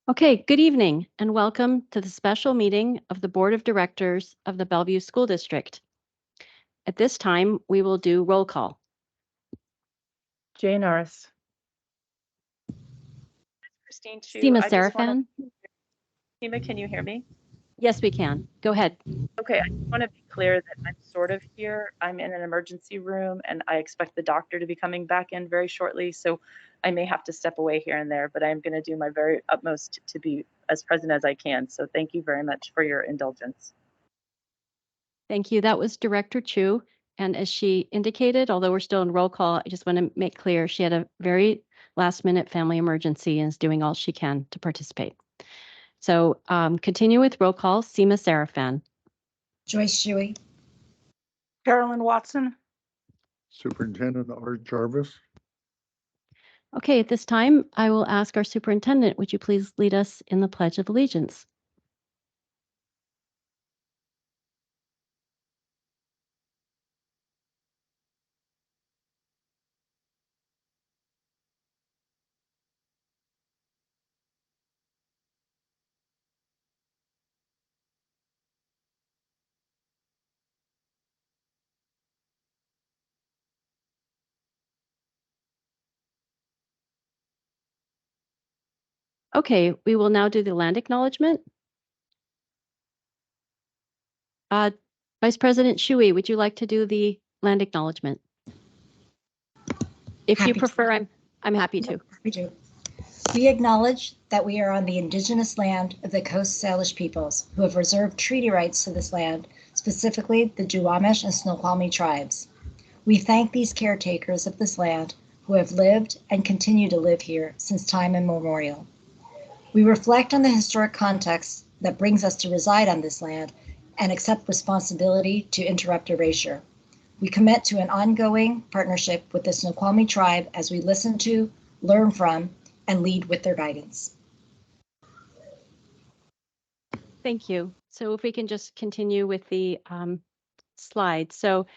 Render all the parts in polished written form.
Okay, good evening and welcome to the special meeting of the Board of Directors of the Bellevue School District. At this time, we will do roll call. Jay Norris. Christine Chu. Seema I just Serafan? Seema, can you hear me? Yes, we can. Go ahead. Okay, I just want to be clear that I'm sort of here. I'm in an emergency room and I expect the doctor to be coming back in very shortly. So I may have to step away here and there, but I'm going to do my very utmost to be as present as I can. So thank you very much for your indulgence. Thank you. That was Director Chu. And as she indicated, although we're still in roll call, I just want to make clear she had a very last minute family emergency and is doing all she can to participate. So continue with roll call. Seema Serafan. Joyce Shuey. Carolyn Watson. Superintendent Art Jarvis. Okay, at this time, I will ask our superintendent, would you please lead us in the Pledge of Allegiance? Okay, we will now do the land acknowledgement. Vice President Shuey, would you like to do the land acknowledgement? If you prefer, I'm happy to. We do. We acknowledge that we are on the indigenous land of the Coast Salish peoples who have reserved treaty rights to this land, specifically the Duwamish and Snoqualmie tribes. We thank these caretakers of this land who have lived and continue to live here since time immemorial. We reflect on the historic context that brings us to reside on this land and accept responsibility to interrupt erasure. We commit to an ongoing partnership with the Snoqualmie tribe as we listen to, learn from, and lead with their guidance. Thank you. So if we can just continue with the slide. So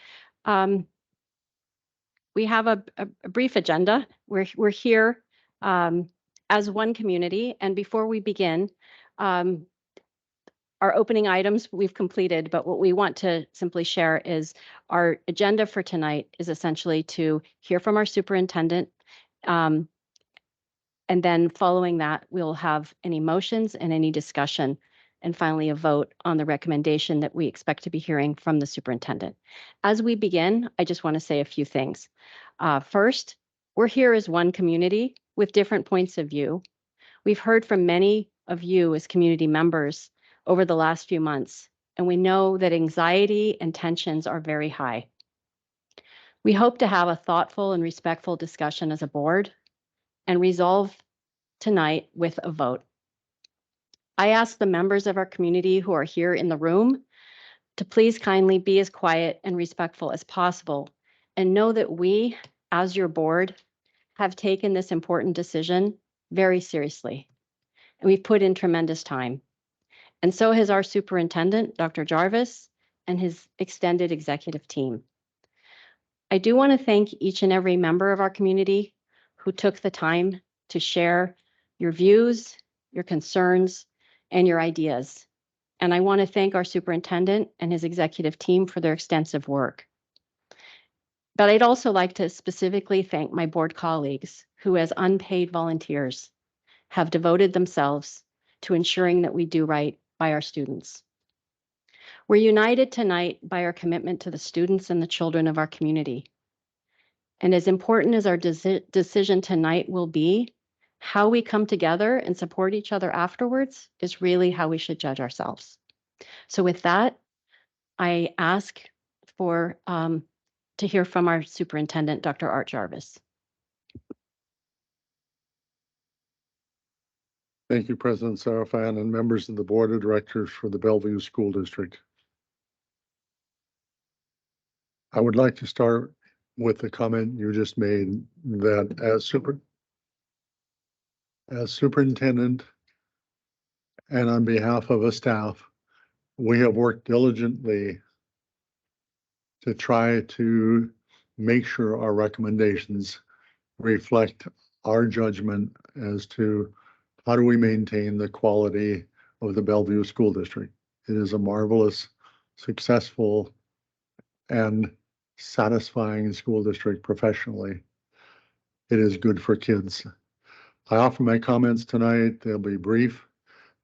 we have a brief agenda. We're here as one community. And before we begin, our opening items we've completed, but what we want to simply share is our agenda for tonight is essentially to hear from our superintendent. And then following that, we'll have any motions and any discussion, and finally a vote on the recommendation that we expect to be hearing from the superintendent. As we begin, I just want to say a few things. First, we're here as one community with different points of view. We've heard from many of you as community members over the last few months, and we know that anxiety and tensions are very high. We hope to have a thoughtful and respectful discussion as a board and resolve tonight with a vote. I ask the members of our community who are here in the room to please kindly be as quiet and respectful as possible and know that we, as your board, have taken this important decision very seriously. And we've put in tremendous time. And so has our superintendent, Dr. Jarvis, and his extended executive team. I do want to thank each and every member of our community who took the time to share your views, your concerns, and your ideas. And I want to thank our superintendent and his executive team for their extensive work. But I'd also like to specifically thank my board colleagues who, as unpaid volunteers, have devoted themselves to ensuring that we do right by our students. We're united tonight by our commitment to the students and the children of our community. And as important as our decision tonight will be, how we come together and support each other afterwards is really how we should judge ourselves. So with that, I ask for to hear from our superintendent, Dr. Art Jarvis. Thank you, President Serafan and members of the Board of Directors for the Bellevue School District. I would like to start with the comment you just made that as superintendent and on behalf of a staff, we have worked diligently to try to make sure our recommendations reflect our judgment as to how do we maintain the quality of the Bellevue School District? It is a marvelous, successful, and satisfying school district professionally. It is good for kids. I offer my comments tonight. They'll be brief,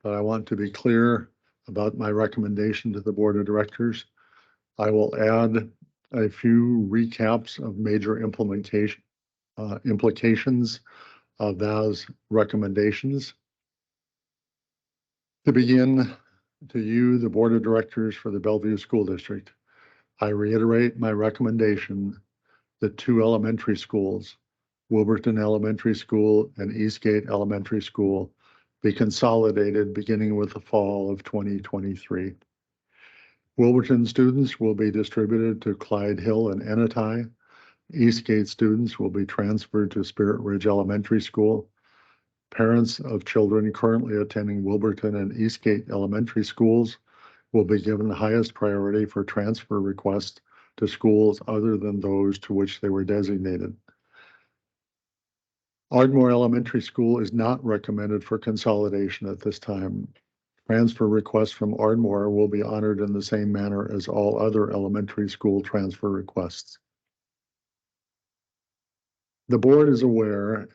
but I want to be clear about my recommendation to the Board of Directors. I will add a few recaps of major implications of those recommendations. To begin, to you, the Board of Directors for the Bellevue School District, I reiterate my recommendation that 2 elementary schools, Wilburton Elementary School and Eastgate Elementary School, be consolidated beginning with the fall of 2023. Wilburton students will be distributed to Clyde Hill and Ennetai. Eastgate students will be transferred to Spirit Ridge Elementary School. Parents of children currently attending Wilburton and Eastgate Elementary Schools will be given the highest priority for transfer requests to schools other than those to which they were designated. Ardmore Elementary School is not recommended for consolidation at this time. Transfer requests from Ardmore will be honored in the same manner as all other elementary school transfer requests. The board is aware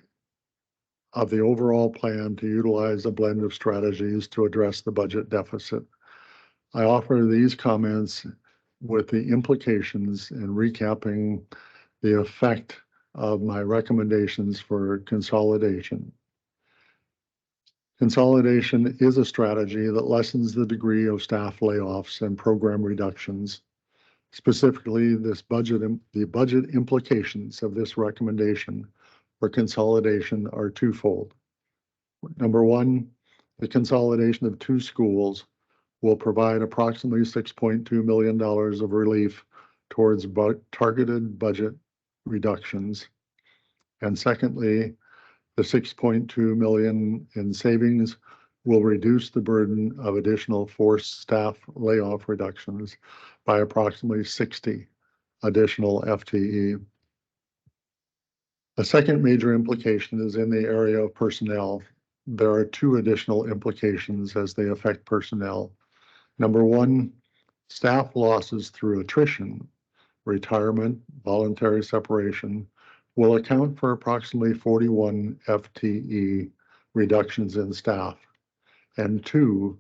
of the overall plan to utilize a blend of strategies to address the budget deficit. I offer these comments with the implications and recapping the effect of my recommendations for consolidation. Consolidation is a strategy that lessens the degree of staff layoffs and program reductions. Specifically, the budget implications of this recommendation for consolidation are twofold. Number one, the consolidation of 2 schools will provide approximately $6.2 million of relief towards targeted budget reductions. And secondly, the $6.2 million in savings will reduce the burden of additional forced staff layoff reductions by approximately 60 additional FTE. A second major implication is in the area of personnel. There are 2 additional implications as they affect personnel. Number one, staff losses through attrition, retirement, voluntary separation will account for approximately 41 FTE reductions in staff. And 2,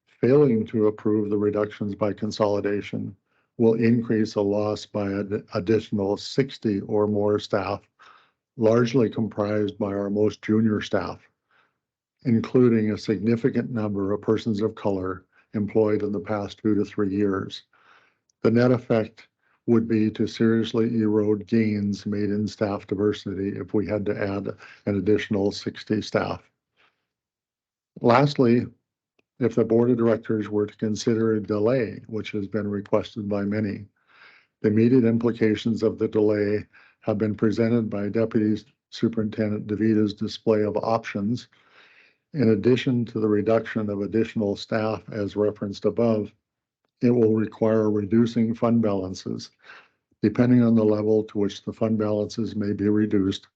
failing to approve the reductions by consolidation will increase a loss by an additional 60 or more staff, largely comprised by our most junior staff, including a significant number of persons of color employed in the past 2 to 3 years. The net effect would be to seriously erode gains made in staff diversity if we had to add an additional 60 staff. Lastly, if the board of directors were to consider a delay, which has been requested by many, the immediate implications of the delay have been presented by Deputy Superintendent DeVita's display of options. In addition to the reduction of additional staff as referenced above, it will require reducing fund balances. Depending on the level to which the fund balances may be reduced,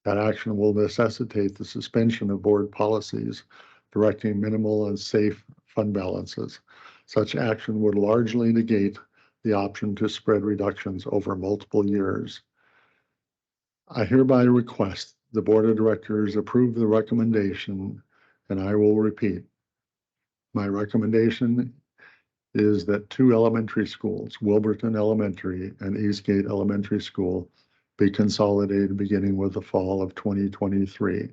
that action will necessitate the suspension of board policies directing minimal and safe fund balances. Such action would largely negate the option to spread reductions over multiple years. I hereby request the board of directors approve the recommendation, and I will repeat. My recommendation is that 2 elementary schools, Wilburton Elementary and Eastgate Elementary School, be consolidated beginning with the fall of 2023.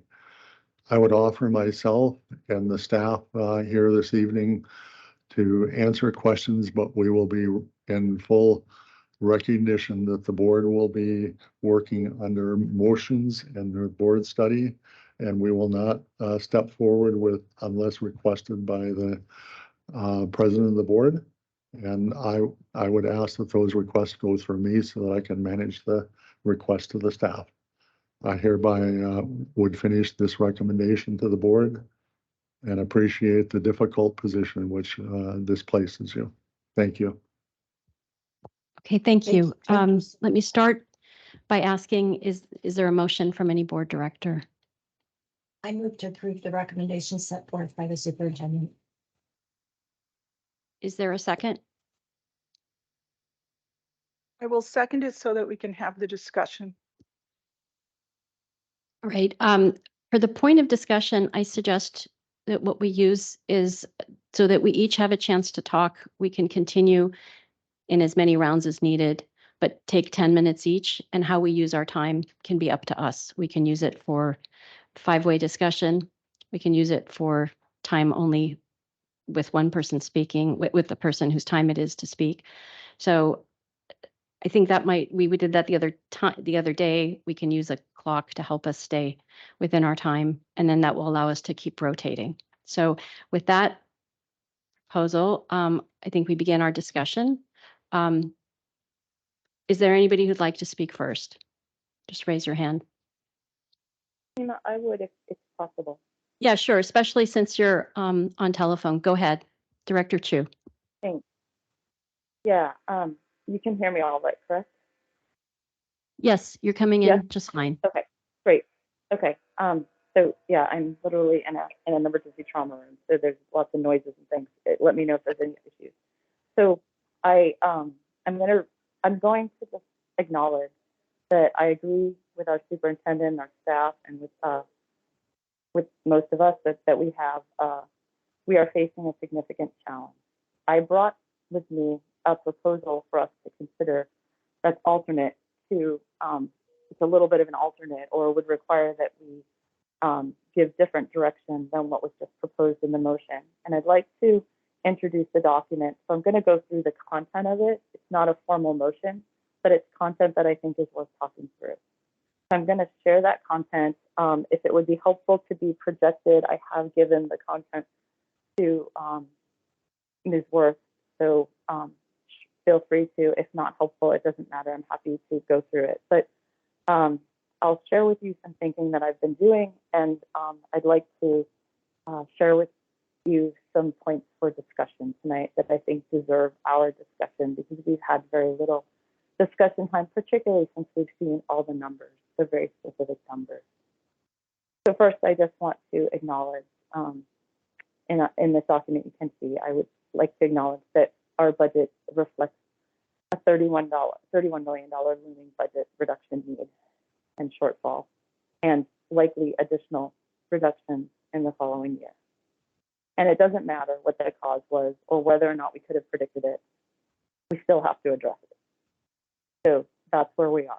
I would offer myself and the staff here this evening to answer questions, but we will be in full recognition that the board will be working under motions and the board study, and we will not step forward with unless requested by the president of the board. And I would ask that those requests go through me so that I can manage the request to the staff. I hereby would finish this recommendation to the board and appreciate the difficult position in which this places you. Thank you. Okay, thank you. Thank you. Let me start by asking, is there a motion from any board director? I move to approve the recommendations set forth by the superintendent. Is there a second? I will second it so that we can have the discussion. All right. For the point of discussion, I suggest that what we use is so that we each have a chance to talk. We can continue in as many rounds as needed, but take 10 minutes each. And how we use our time can be up to us. We can use it for five-way discussion. We can use it for time only with one person speaking, with the person whose time it is to speak. So I think that we did that the other day. We can use a clock to help us stay within our time, and then that will allow us to keep rotating. So with that proposal, I think we begin our discussion. Is there anybody who'd like to speak first? Just raise your hand. I would if possible. Yeah, sure, especially since you're on telephone. Go ahead, Director Chu. Thanks. Yeah, you can hear me all right, correct? Yes, you're coming in Yeah. just fine. Okay, great. Okay, so yeah, I'm literally in an emergency trauma room, so there's lots of noises and things. Let me know if there's any issues. So I'm going to just acknowledge that I agree with our superintendent, our staff, and with most of us that we are facing a significant challenge. I brought with me a proposal for us to consider that's alternate to it's a little bit of an alternate, or would require that we give different direction than what was just proposed in the motion. And I'd like to introduce the document. So I'm going to go through the content of it. It's not a formal motion, but it's content that I think is worth talking through. So I'm going to share that content. If it would be helpful to be projected, I have given the content to Ms. Worth. So feel free to, if not helpful, it doesn't matter. I'm happy to go through it. But I'll share with you some thinking that I've been doing, and I'd like to share with you some points for discussion tonight that I think deserve our discussion, because we've had very little discussion time, particularly since we've seen all the numbers, the very specific numbers. So first, I just want to acknowledge, in this document you can see, I would like to acknowledge that our budget reflects a $31 million looming budget reduction need and shortfall, and likely additional reductions in the following year. And it doesn't matter what the cause was or whether or not we could have predicted it, we still have to address it. So that's where we are.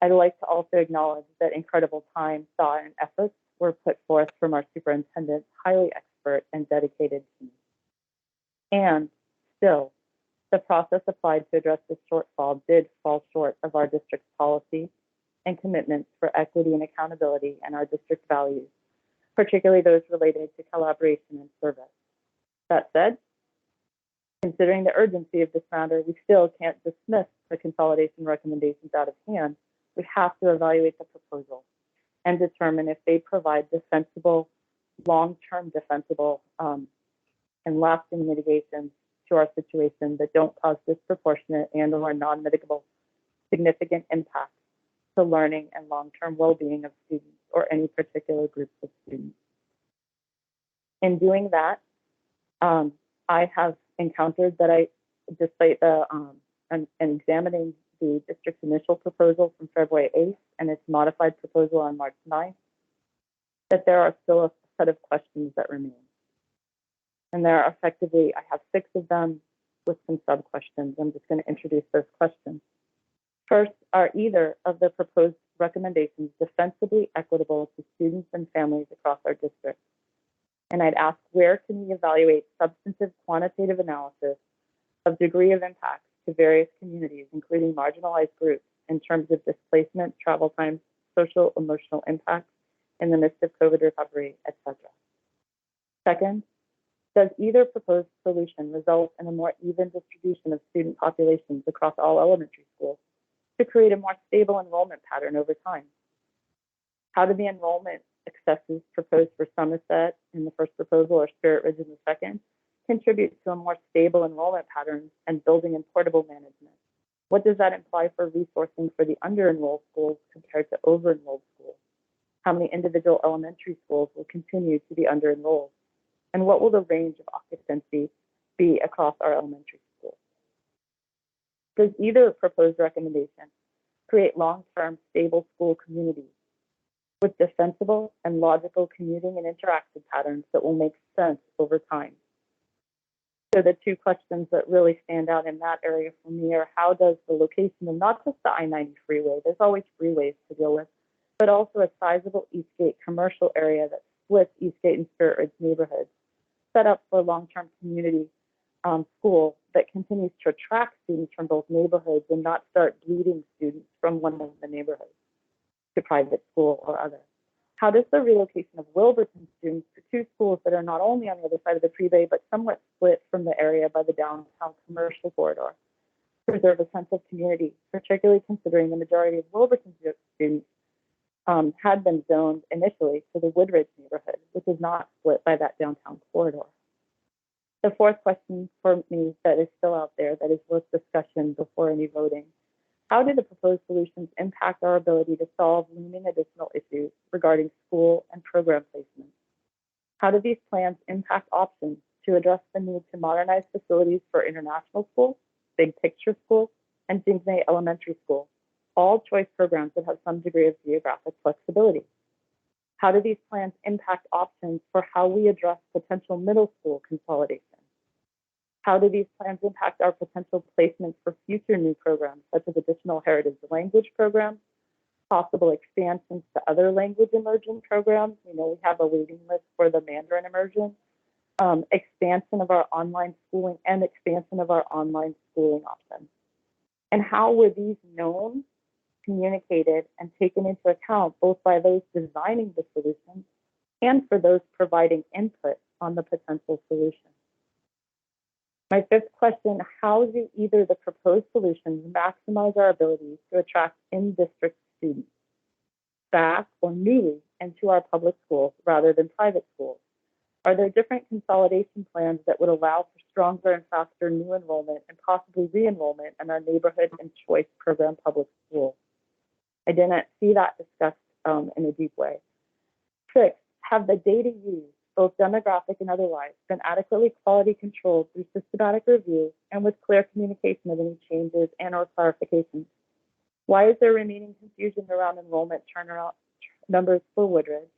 I'd like to also acknowledge that incredible time, thought, and efforts were put forth from our superintendent's highly expert and dedicated team. And still, the process applied to address this shortfall did fall short of our district's policy and commitments for equity and accountability and our district values, particularly those related to collaboration and service. That said, considering the urgency of this matter, we still can't dismiss the consolidation recommendations out of hand. We have to evaluate the proposal and determine if they provide defensible, long-term defensible, and lasting mitigations to our situation that don't cause disproportionate and or non-mitigable significant impact to learning and long-term well-being of students or any particular groups of students. In doing that, I have encountered that despite and examining the district's initial proposal from February 8th and its modified proposal on March 9th, that there are still a set of questions that remain. And there are effectively, I have 6 of them with some sub-questions. I'm just going to introduce those questions. First, are either of the proposed recommendations defensively equitable to students and families across our district? And I'd ask, where can we evaluate substantive quantitative analysis of degree of impact to various communities, including marginalized groups, in terms of displacement, travel times, social, emotional impact in the midst of COVID recovery, etc. Second, does either proposed solution result in a more even distribution of student populations across all elementary schools to create a more stable enrollment pattern over time? How do the enrollment excesses proposed for Somerset in the first proposal or Spirit Ridge in the second contribute to a more stable enrollment pattern and building and portable management? What does that imply for resourcing for the under-enrolled schools compared to over-enrolled schools? How many individual elementary schools will continue to be under-enrolled? And what will the range of occupancy be across our elementary schools? Does either proposed recommendation create long-term stable school communities with defensible and logical commuting and interaction patterns that will make sense over time? So the two questions that really stand out in that area for me are, how does the location of not just the I-90 freeway, there's always freeways to deal with, but also a sizable Eastgate commercial area that splits Eastgate and Spirit Ridge neighborhoods, set up for a long-term community school that continues to attract students from both neighborhoods and not start bleeding students from one of the neighborhoods to private school or other? How does the relocation of Wilburton students to two schools that are not only on the other side of the freeway, but somewhat split from the area by the downtown commercial corridor preserve a sense of community, particularly considering the majority of Wilburton students had been zoned initially to the Woodridge neighborhood, which is not split by that downtown corridor? The fourth question for me that is still out there that is worth discussion before any voting: how do the proposed solutions impact our ability to solve looming additional issues regarding school and program placement? How do these plans impact options to address the need to modernize facilities for International School, Big Picture School, and Jingnay Elementary School, all choice programs that have some degree of geographic flexibility? How do these plans impact options for how we address potential middle school consolidation? How do these plans impact our potential placements for future new programs, such as additional heritage language programs, possible expansions to other language immersion programs? We know we have a waiting list for the Mandarin immersion, expansion of our online schooling and expansion of our online schooling options. And how were these known, communicated, and taken into account both by those designing the solution and for those providing input on the potential solution? My fifth question: how do either the proposed solutions maximize our ability to attract in-district students back or newly into our public schools rather than private schools? Are there different consolidation plans that would allow for stronger and faster new enrollment and possibly re-enrollment in our neighborhood and choice program public schools? I didn't see that discussed in a deep way. Six, have the data used, both demographic and otherwise, been adequately quality controlled through systematic review and with clear communication of any changes and or clarifications? Why is there remaining confusion around enrollment turnaround numbers for Woodridge?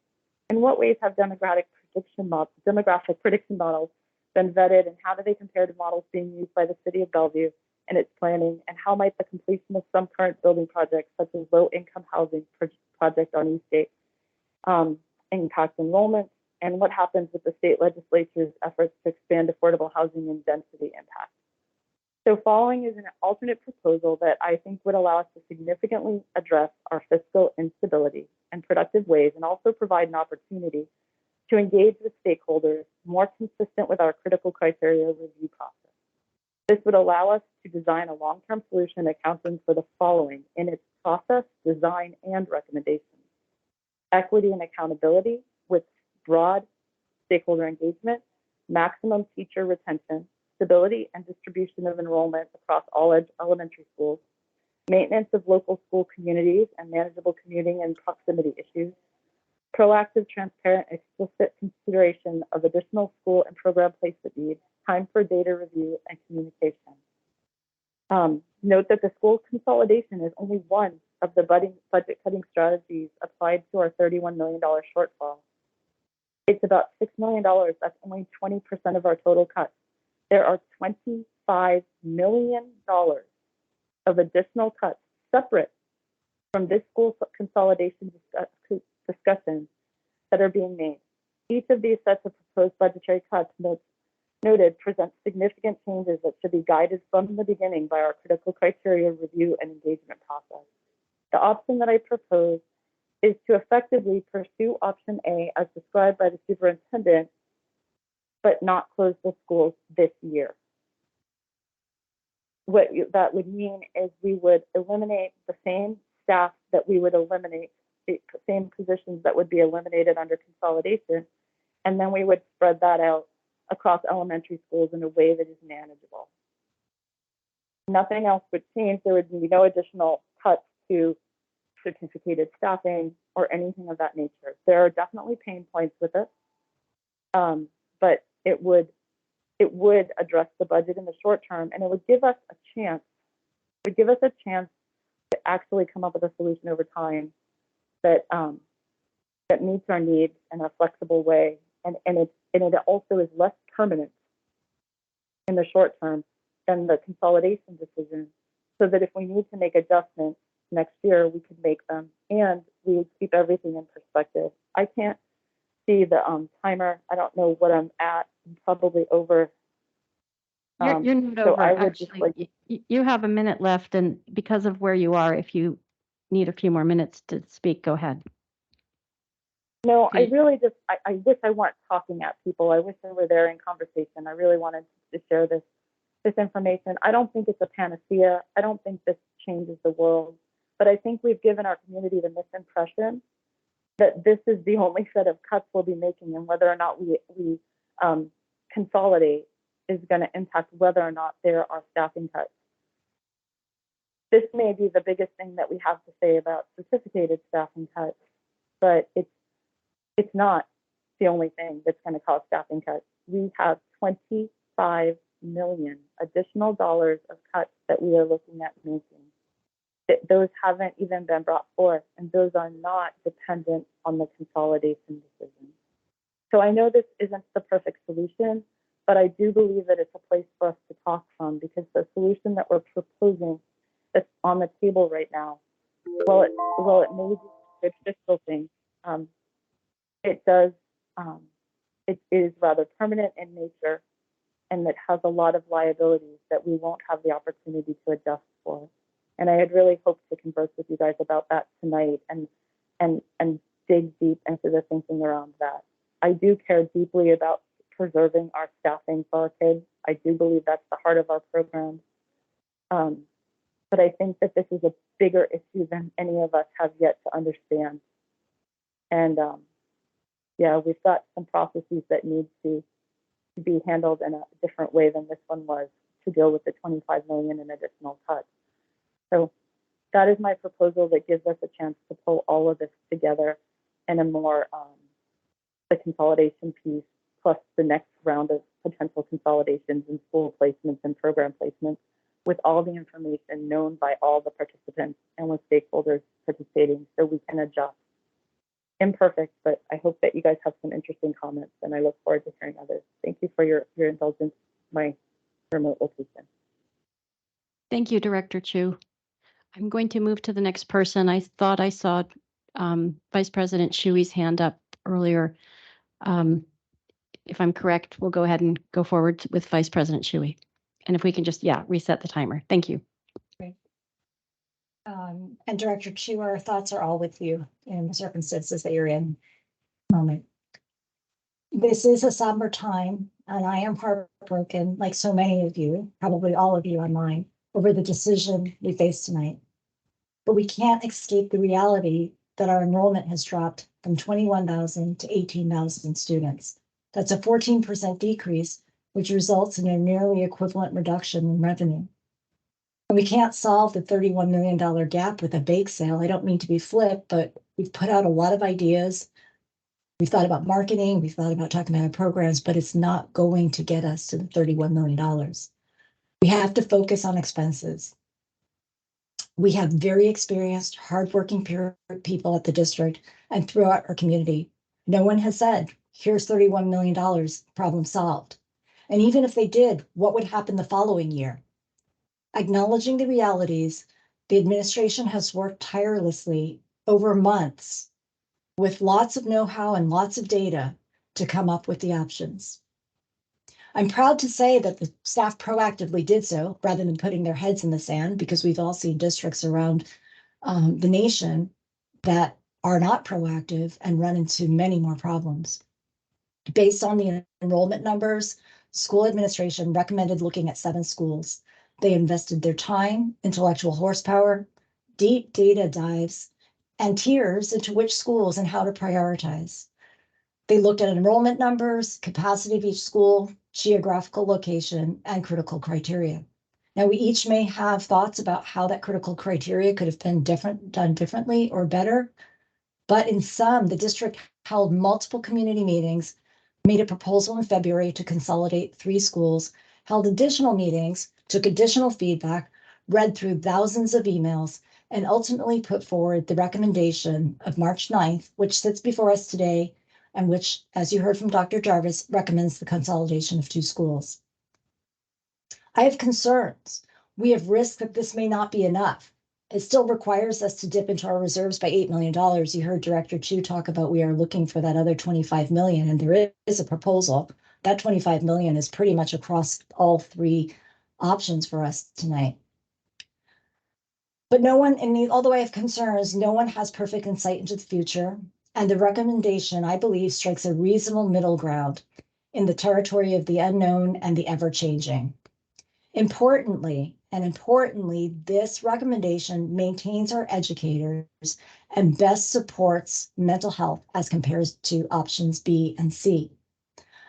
In what ways have demographic prediction models been vetted, and how do they compare to models being used by the City of Bellevue and its planning? And how might the completion of some current building projects, such as low-income housing project on Eastgate, impact enrollment? And what happens with the state legislature's efforts to expand affordable housing and density impact? So following is an alternate proposal that I think would allow us to significantly address our fiscal instability in productive ways, and also provide an opportunity to engage with stakeholders more consistent with our critical criteria review process. This would allow us to design a long-term solution accounting for the following in its process, design, and recommendations: equity and accountability with broad stakeholder engagement, maximum teacher retention, stability and distribution of enrollment across all elementary schools, maintenance of local school communities and manageable commuting and proximity issues, proactive, transparent, explicit consideration of additional school and program placement needs, time for data review and communication. Note that the school consolidation is only one of the budget cutting strategies applied to our $31 million shortfall. It's about $6 million. That's only 20% of our total cuts. There are $25 million of additional cuts separate from this school consolidation discussion that are being made. Each of these sets of proposed budgetary cuts noted presents significant changes that should be guided from the beginning by our critical criteria review and engagement process. The option that I propose is to effectively pursue option A as described by the superintendent, but not close the schools this year. What that would mean is we would eliminate the same staff that we would eliminate, the same positions that would be eliminated under consolidation, and then we would spread that out across elementary schools in a way that is manageable. Nothing else would change. There would be no additional cuts to certificated staffing, or anything of that nature. There are definitely pain points with it, but it would address the budget in the short term, and it would give us a chance. It would give us a chance to actually come up with a solution over time that that meets our needs in a flexible way, and it also is less permanent in the short term than the consolidation decision, so that if we need to make adjustments next year, we could make them, and we would keep everything in perspective. I can't see the timer. I don't know what I'm at. I'm probably over. You're not so over, I would just actually. You have a minute left, and because of where you are, if you need a few more minutes to speak, go ahead. No, I Okay. really just, I wish I weren't talking at people. I wish I were there in conversation. I really wanted to share this information. I don't think it's a panacea. I don't think this changes the world, but I think we've given our community the misimpression that this is the only set of cuts we'll be making, and whether or not we consolidate is going to impact whether or not there are staffing cuts. This may be the biggest thing that we have to say about certificated staffing cuts, but it's not the only thing that's going to cause staffing cuts. We have 25 million additional dollars of cuts that we are looking at making. Those haven't even been brought forth, and those are not dependent on the consolidation decision. So I know this isn't the perfect solution, but I do believe that it's a place for us to talk from, because the solution that we're proposing that's on the table right now, well, it may be a good fiscal thing, it does, it is rather permanent in nature, and it has a lot of liabilities that we won't have the opportunity to adjust for. And I had really hoped to converse with you guys about that tonight and dig deep into the thinking around that. I do care deeply about preserving our staffing for our kids. I do believe that's the heart of our program. But I think that this is a bigger issue than any of us have yet to understand. And yeah, we've got some processes that need to be handled in a different way than this one was, to deal with the 25 million in additional cuts. So that is my proposal that gives us a chance to pull all of this together in a more, the consolidation piece, plus the next round of potential consolidations in school placements and program placements, with all the information known by all the participants and with stakeholders participating, so we can adjust. Imperfect, but I hope that you guys have some interesting comments, and I look forward to hearing others. Thank you for your indulgence, my remote location. Thank you, Director Chu. I'm going to move to the next person. I thought I saw Vice President Shuey's hand up earlier. If I'm correct, we'll go ahead and go forward with Vice President Shuey. And if we can just, reset the timer. Thank you. Great. And Director Chu, our thoughts are all with you in the circumstances that you're in. Moment. This is a somber time, and I am heartbroken, like so many of you, probably all of you online, over the decision we face tonight. But we can't escape the reality that our enrollment has dropped from 21,000 to 18,000 students. That's a 14% decrease, which results in a nearly equivalent reduction in revenue. And we can't solve the $31 million gap with a bake sale. I don't mean to be flip, but we've put out a lot of ideas. We've thought about marketing, we've thought about talking about our programs, but it's not going to get us to the $31 million. We have to focus on expenses. We have very experienced, hardworking people at the district and throughout our community. No one has said, here's $31 million, problem solved. And even if they did, what would happen the following year? Acknowledging the realities, the administration has worked tirelessly over months with lots of know-how and lots of data to come up with the options. I'm proud to say that the staff proactively did so rather than putting their heads in the sand, because we've all seen districts around the nation that are not proactive and run into many more problems. Based on the enrollment numbers, school administration recommended looking at 7 schools. They invested their time, intellectual horsepower, deep data dives, and tiers into which schools and how to prioritize. They looked at enrollment numbers, capacity of each school, geographical location, and critical criteria. Now, we each may have thoughts about how that critical criteria could have been done differently or better, But in some, the district held multiple community meetings, made a proposal in February to consolidate 3 schools, held additional meetings, took additional feedback, read through thousands of emails, and ultimately put forward the recommendation of March 9th, which sits before us today, and which, as you heard from Dr. Jarvis, recommends the consolidation of 2 schools. I have concerns. We have risked that this may not be enough. It still requires us to dip into our reserves by $8 million. You heard Director Chu talk about we are looking for that other 25 million, and there is a proposal. That 25 million is pretty much across all 3 options for us tonight. But no one, and although I have concerns, no one has perfect insight into the future. And the recommendation, I believe, strikes a reasonable middle ground in the territory of the unknown and the ever-changing. Importantly, this recommendation maintains our educators and best supports mental health as compared to options B and C.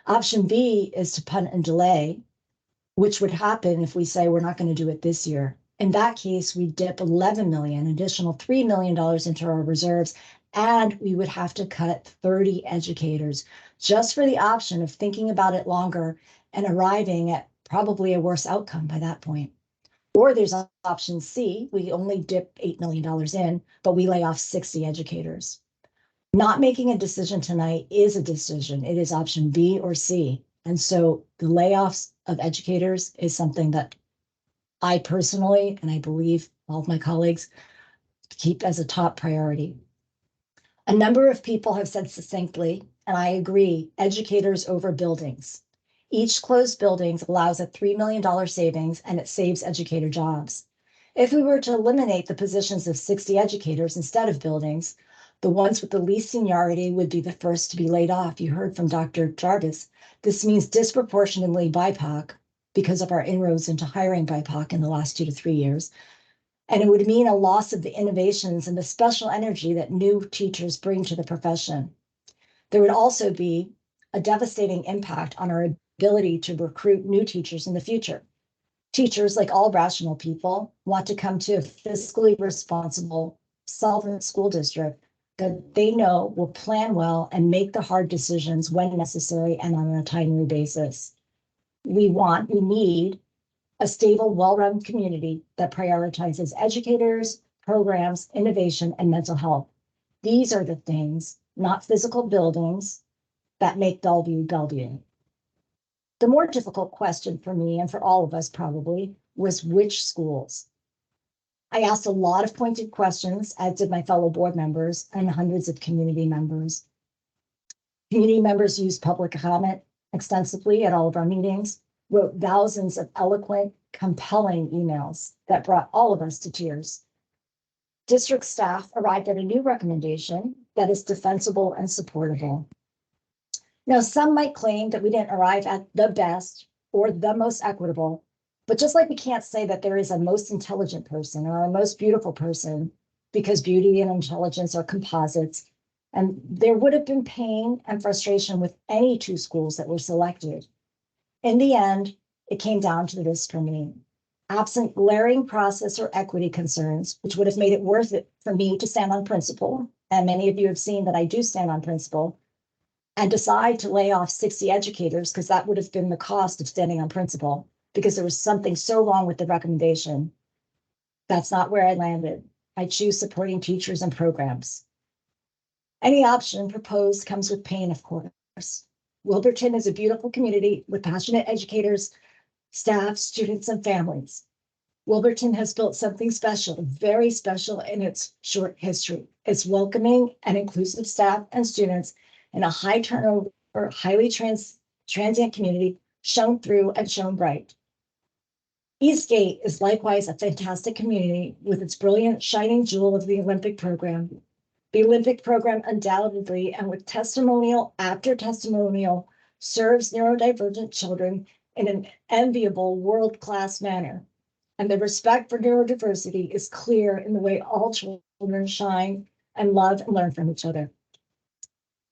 Option B is to punt and delay, which would happen if we say we're not going to do it this year. In that case, we dip 11 million, additional $3 million into our reserves, and we would have to cut 30 educators just for the option of thinking about it longer and arriving at probably a worse outcome by that point. Or there's option C, we only dip $8 million in, but we lay off 60 educators. Not making a decision tonight is a decision. It is option B or C. And so the layoffs of educators is something that I personally, and I believe all of my colleagues, keep as a top priority. A number of people have said succinctly, and I agree, educators over buildings. Each closed building allows a $3 million savings, and it saves educator jobs. If we were to eliminate the positions of 60 educators instead of buildings, the ones with the least seniority would be the first to be laid off. You heard from Dr. Jarvis. This means disproportionately BIPOC because of our inroads into hiring BIPOC in the last 2 to 3 years. And it would mean a loss of the innovations and the special energy that new teachers bring to the profession. There would also be a devastating impact on our ability to recruit new teachers in the future. Teachers, like all rational people, want to come to a fiscally responsible, solvent school district that they know will plan well and make the hard decisions when necessary and on a timely basis. We need a stable, well-run community that prioritizes educators, programs, innovation, and mental health. These are the things, not physical buildings, that make Bellevue Bellevue. The more difficult question for me and for all of us probably was which schools. I asked a lot of pointed questions, as did my fellow board members and hundreds of community members. Community members used public comment extensively at all of our meetings, wrote thousands of eloquent, compelling emails that brought all of us to tears. District staff arrived at a new recommendation that is defensible and supportable. Now, some might claim that we didn't arrive at the best or the most equitable, but just like we can't say that there is a most intelligent person or a most beautiful person, because beauty and intelligence are composites, and there would have been pain and frustration with any 2 schools that were selected. In the end, it came down to this for me. Absent glaring process or equity concerns, which would have made it worth it for me to stand on principle, and many of you have seen that I do stand on principle, and decide to lay off 60 educators, because that would have been the cost of standing on principle, because there was something so wrong with the recommendation. That's not where I landed. I choose supporting teachers and programs. Any option proposed comes with pain, of course. Wilburton is a beautiful community with passionate educators, staff, students, and families. Wilburton has built something special, very special in its short history. It's welcoming and inclusive staff and students in a high turnover, highly transient community, shown through and shown bright. Eastgate is likewise a fantastic community with its brilliant shining jewel of the Olympic program. The Olympic program undoubtedly, and with testimonial after testimonial, serves neurodivergent children in an enviable world-class manner. And the respect for neurodiversity is clear in the way all children shine and love and learn from each other.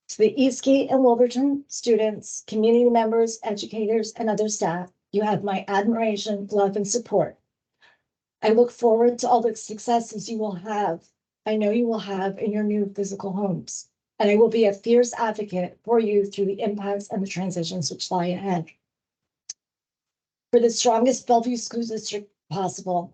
To the Eastgate and Wilburton students, community members, educators, and other staff, you have my admiration, love, and support. I look forward to all the successes you will have I know you will have in your new physical homes, and I will be a fierce advocate for you through the impacts and the transitions which lie ahead. For the strongest Bellevue School District possible,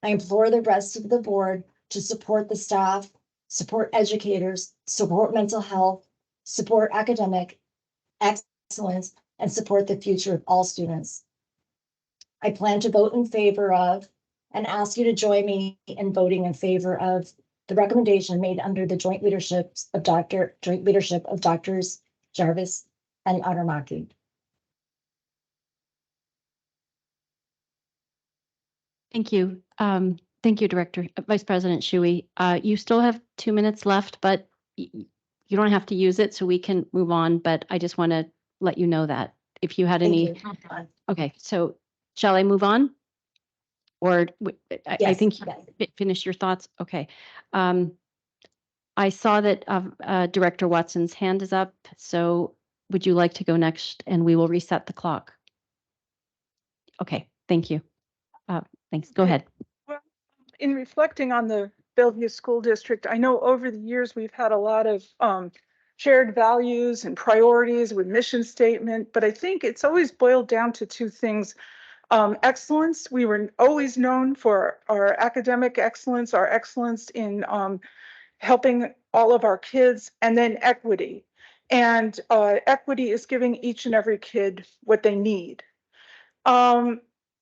I implore the rest of the board to support the staff, support educators, support mental health, support academic excellence, and support the future of all students. I plan to vote in favor of and ask you to join me in voting in favor of the recommendation made under the joint leadership of Doctors Jarvis and Aramaki. Thank you. Thank you, Vice President Shuey. You still have 2 minutes left, but you don't have to use it, so we can move on. But I just want to let you know that if you had any. Okay, so shall I move on? Or I Yes, think you finished your thoughts. Okay. I saw that Director Watson's hand is up. So would you like to go next, and we will reset the clock? Okay, thank you. Thanks. Go ahead. Well, in reflecting on the Bellevue School District, I know over the years we've had a lot of shared values and priorities with mission statement, but I think it's always boiled down to two things. Excellence, we were always known for our academic excellence, our excellence in helping all of our kids, and then equity. And equity is giving each and every kid what they need.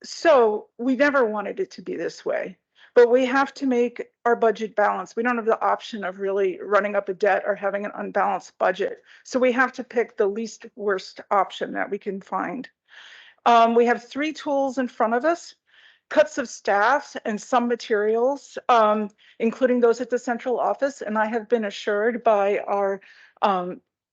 So we never wanted it to be this way, but we have to make our budget balanced. We don't have the option of really running up a debt or having an unbalanced budget. So we have to pick the least worst option that we can find. We have three tools in front of us: cuts of staff and some materials, including those at the central office. And I have been assured by our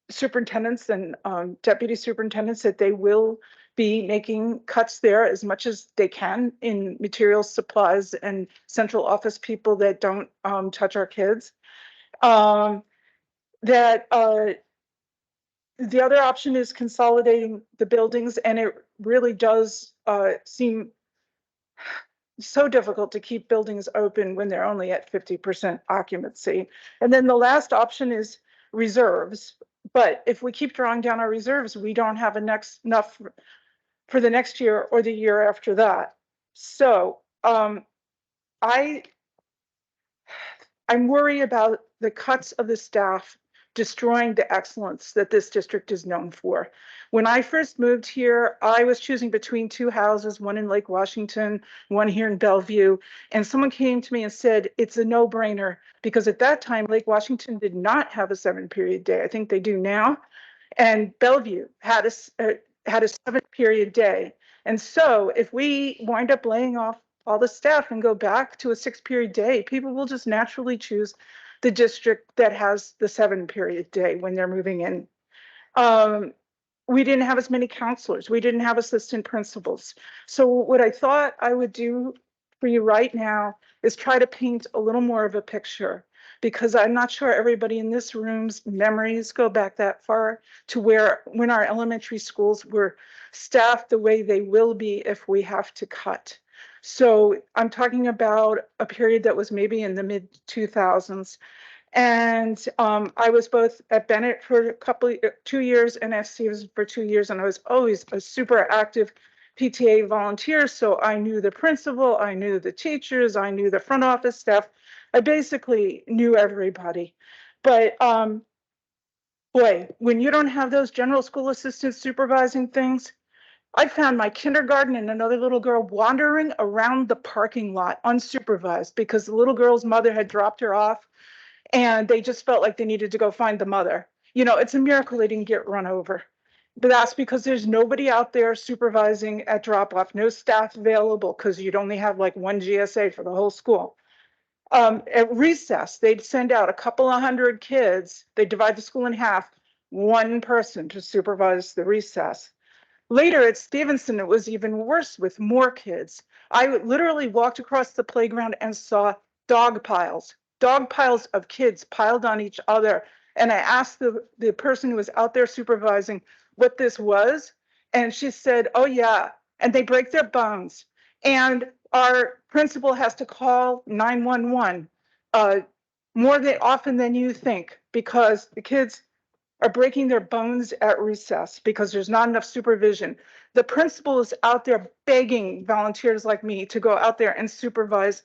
superintendents and deputy superintendents that they will be making cuts there as much as they can in materials, supplies, and central office people that don't touch our kids. The other option is consolidating the buildings, and it really does seem so difficult to keep buildings open when they're only at 50% occupancy. And then the last option is reserves. But if we keep drawing down our reserves, we don't have enough for the next year or the year after that. So I'm worried about the cuts of the staff destroying the excellence that this district is known for. When I first moved here, I was choosing between two houses, one in Lake Washington, one here in Bellevue. And someone came to me and said, it's a no-brainer, because at that time, Lake Washington did not have a 7-period day. I think they do now. And Bellevue had a 7-period day. And so if we wind up laying off all the staff and go back to a 6-period day, people will just naturally choose the district that has the 7-period day when they're moving in. We didn't have as many counselors. We didn't have assistant principals. So what I thought I would do for you right now is try to paint a little more of a picture, because I'm not sure everybody in this room's memories go back that far to when our elementary schools were staffed the way they will be if we have to cut. So I'm talking about a period that was maybe in the mid 2000s. And I was both at Bennett for 2 years and at Stevens for 2 years. And I was always a super active PTA volunteer. So I knew the principal, I knew the teachers, I knew the front office staff. I basically knew everybody. But boy, when you don't have those general school assistants supervising things, I found my kindergarten and another little girl wandering around the parking lot unsupervised because the little girl's mother had dropped her off and they just felt like they needed to go find the mother. You know, it's a miracle they didn't get run over. But that's because there's nobody out there supervising at drop-off, no staff available, because you'd only have like one GSA for the whole school. At recess, they'd send out a couple of hundred kids. They'd divide the school in half, one person to supervise the recess. Later at Stevenson, it was even worse with more kids. I literally walked across the playground and saw dog piles of kids piled on each other. And I asked the person who was out there supervising what this was. And she said, oh yeah, and they break their bones. And our principal has to call 911 more than often than you think, because the kids are breaking their bones at recess because there's not enough supervision. The principal is out there begging volunteers like me to go out there and supervise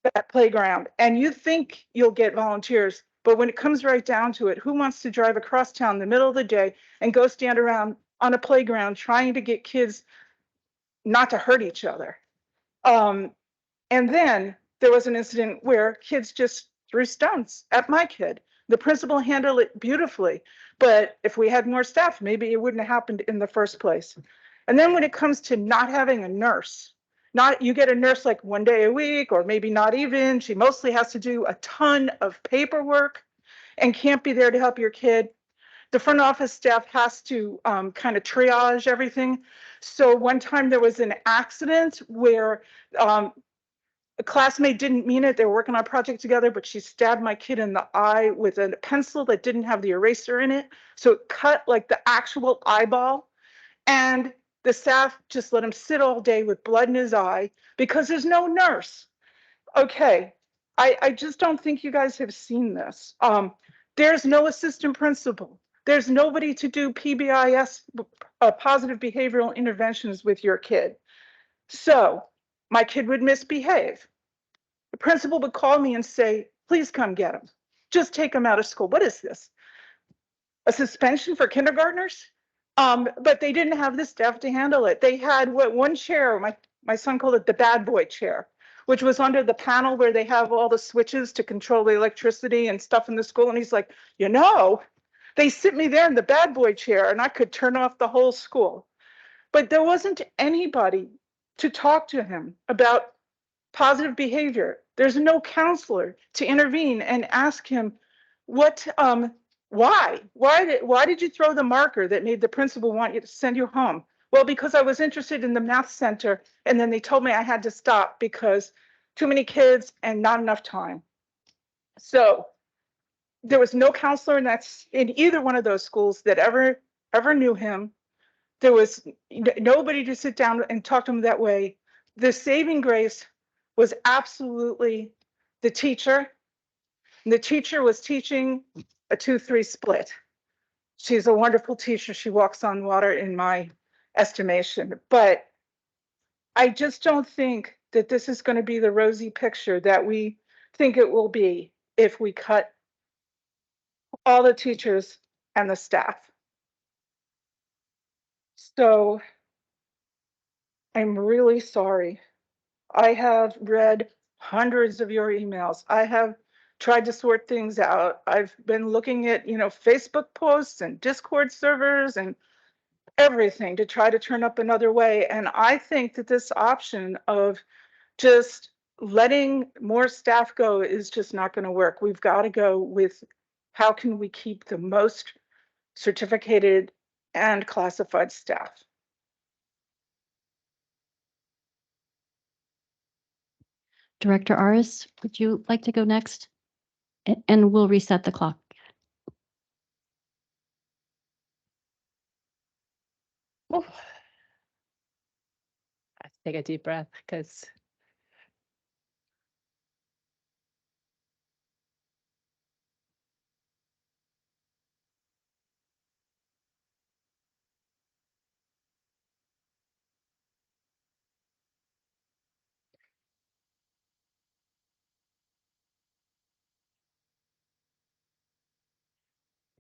that playground. And you think you'll get volunteers, but when it comes right down to it, who wants to drive across town in the middle of the day and go stand around on a playground trying to get kids not to hurt each other? And then there was an incident where kids just threw stones at my kid. The principal handled it beautifully, but if we had more staff, maybe it wouldn't have happened in the first place. And then when it comes to not having a nurse, you get a nurse like 1 day a week, or maybe not even. She mostly has to do a ton of paperwork and can't be there to help your kid. The front office staff has to kind of triage everything. So one time there was an accident where a classmate didn't mean it. They were working on a project together, but she stabbed my kid in the eye with a pencil that didn't have the eraser in it. So it cut like the actual eyeball. And the staff just let him sit all day with blood in his eye because there's no nurse. Okay, I just don't think you guys have seen this. There's no assistant principal. There's nobody to do PBIS, positive behavioral interventions with your kid. So my kid would misbehave. The principal would call me and say, please come get him. Just take him out of school. What is this? A suspension for kindergartners? But they didn't have the staff to handle it. They had one chair, my son called it the bad boy chair, which was under the panel where they have all the switches to control the electricity and stuff in the school. And he's like, they sit me there in the bad boy chair and I could turn off the whole school. But there wasn't anybody to talk to him about positive behavior. There's no counselor to intervene and ask him why did you throw the marker that made the principal want you to send you home? Well, because I was interested in the math center, and then they told me I had to stop because too many kids and not enough time. So there was no counselor in either one of those schools that ever knew him. There was nobody to sit down and talk to him that way. The saving grace was absolutely the teacher. And the teacher was teaching a 2-3 split. She's a wonderful teacher. She walks on water in my estimation. But I just don't think that this is going to be the rosy picture that we think it will be if we cut all the teachers and the staff. So I'm really sorry. I have read hundreds of your emails. I have tried to sort things out. I've been looking at, Facebook posts and Discord servers and everything to try to turn up another way. And I think that this option of just letting more staff go is just not going to work. We've got to go with how can we keep the most certificated and classified staff. Director Aris, would you like to go next? And we'll reset the clock. I have to take a deep breath because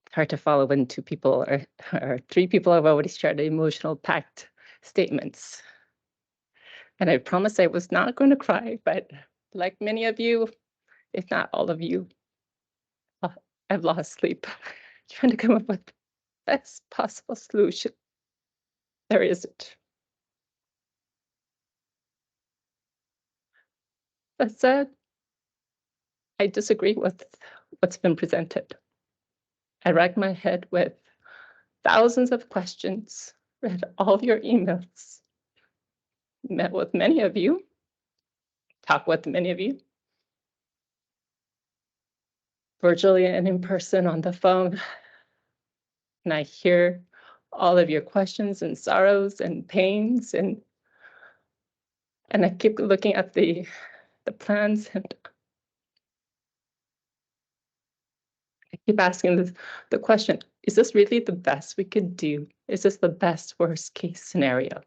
it's hard to follow when two people or three people have already shared emotional packed statements. And I promised I was not going to cry, but like many of you, if not all of you, I've lost sleep trying to come up with the best possible solution. There isn't. That said, I disagree with what's been presented. I racked my head with thousands of questions, read all of your emails, met with many of you, talked with many of you, virtually and in person on the phone. And I hear all of your questions and sorrows and pains, and I keep looking at the plans, and keep asking the question, is this really the best we could do? Is this the best worst case scenario?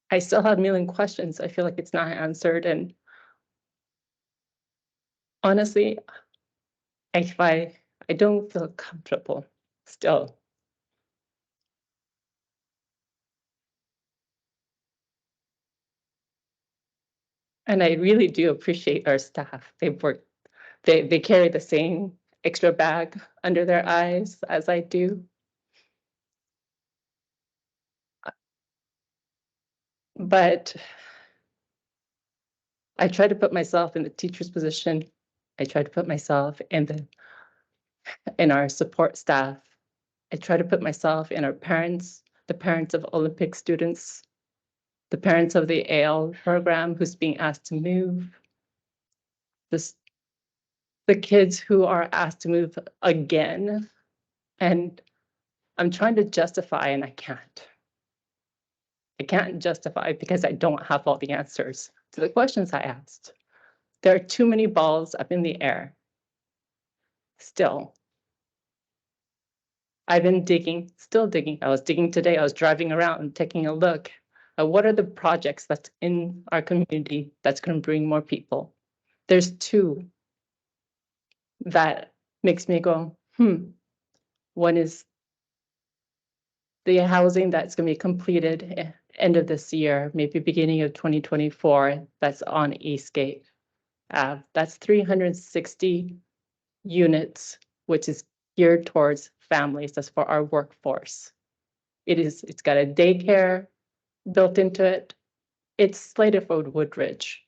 I still have a million questions. I feel like it's not answered. And honestly, I don't feel comfortable still. And I really do appreciate our staff. They carry the same extra bag under their eyes as I do. But I try to put myself in the teacher's position. I try to put myself in our support staff. I try to put myself in our parents, the parents of Olympic students, the parents of the AL program who's being asked to move, the kids who are asked to move again. And I'm trying to justify, and I can't. I can't justify because I don't have all the answers to the questions I asked. There are too many balls up in the air. Still, I've been digging, still digging. I was digging today. I was driving around and taking a look at what are the projects that's in our community that's going to bring more people. There's two that makes me go, One is the housing that's going to be completed end of this year, maybe beginning of 2024. That's on Eastgate. That's 360 units, which is geared towards families. That's for our workforce. It's got a daycare built into it. It's slated for Woodridge.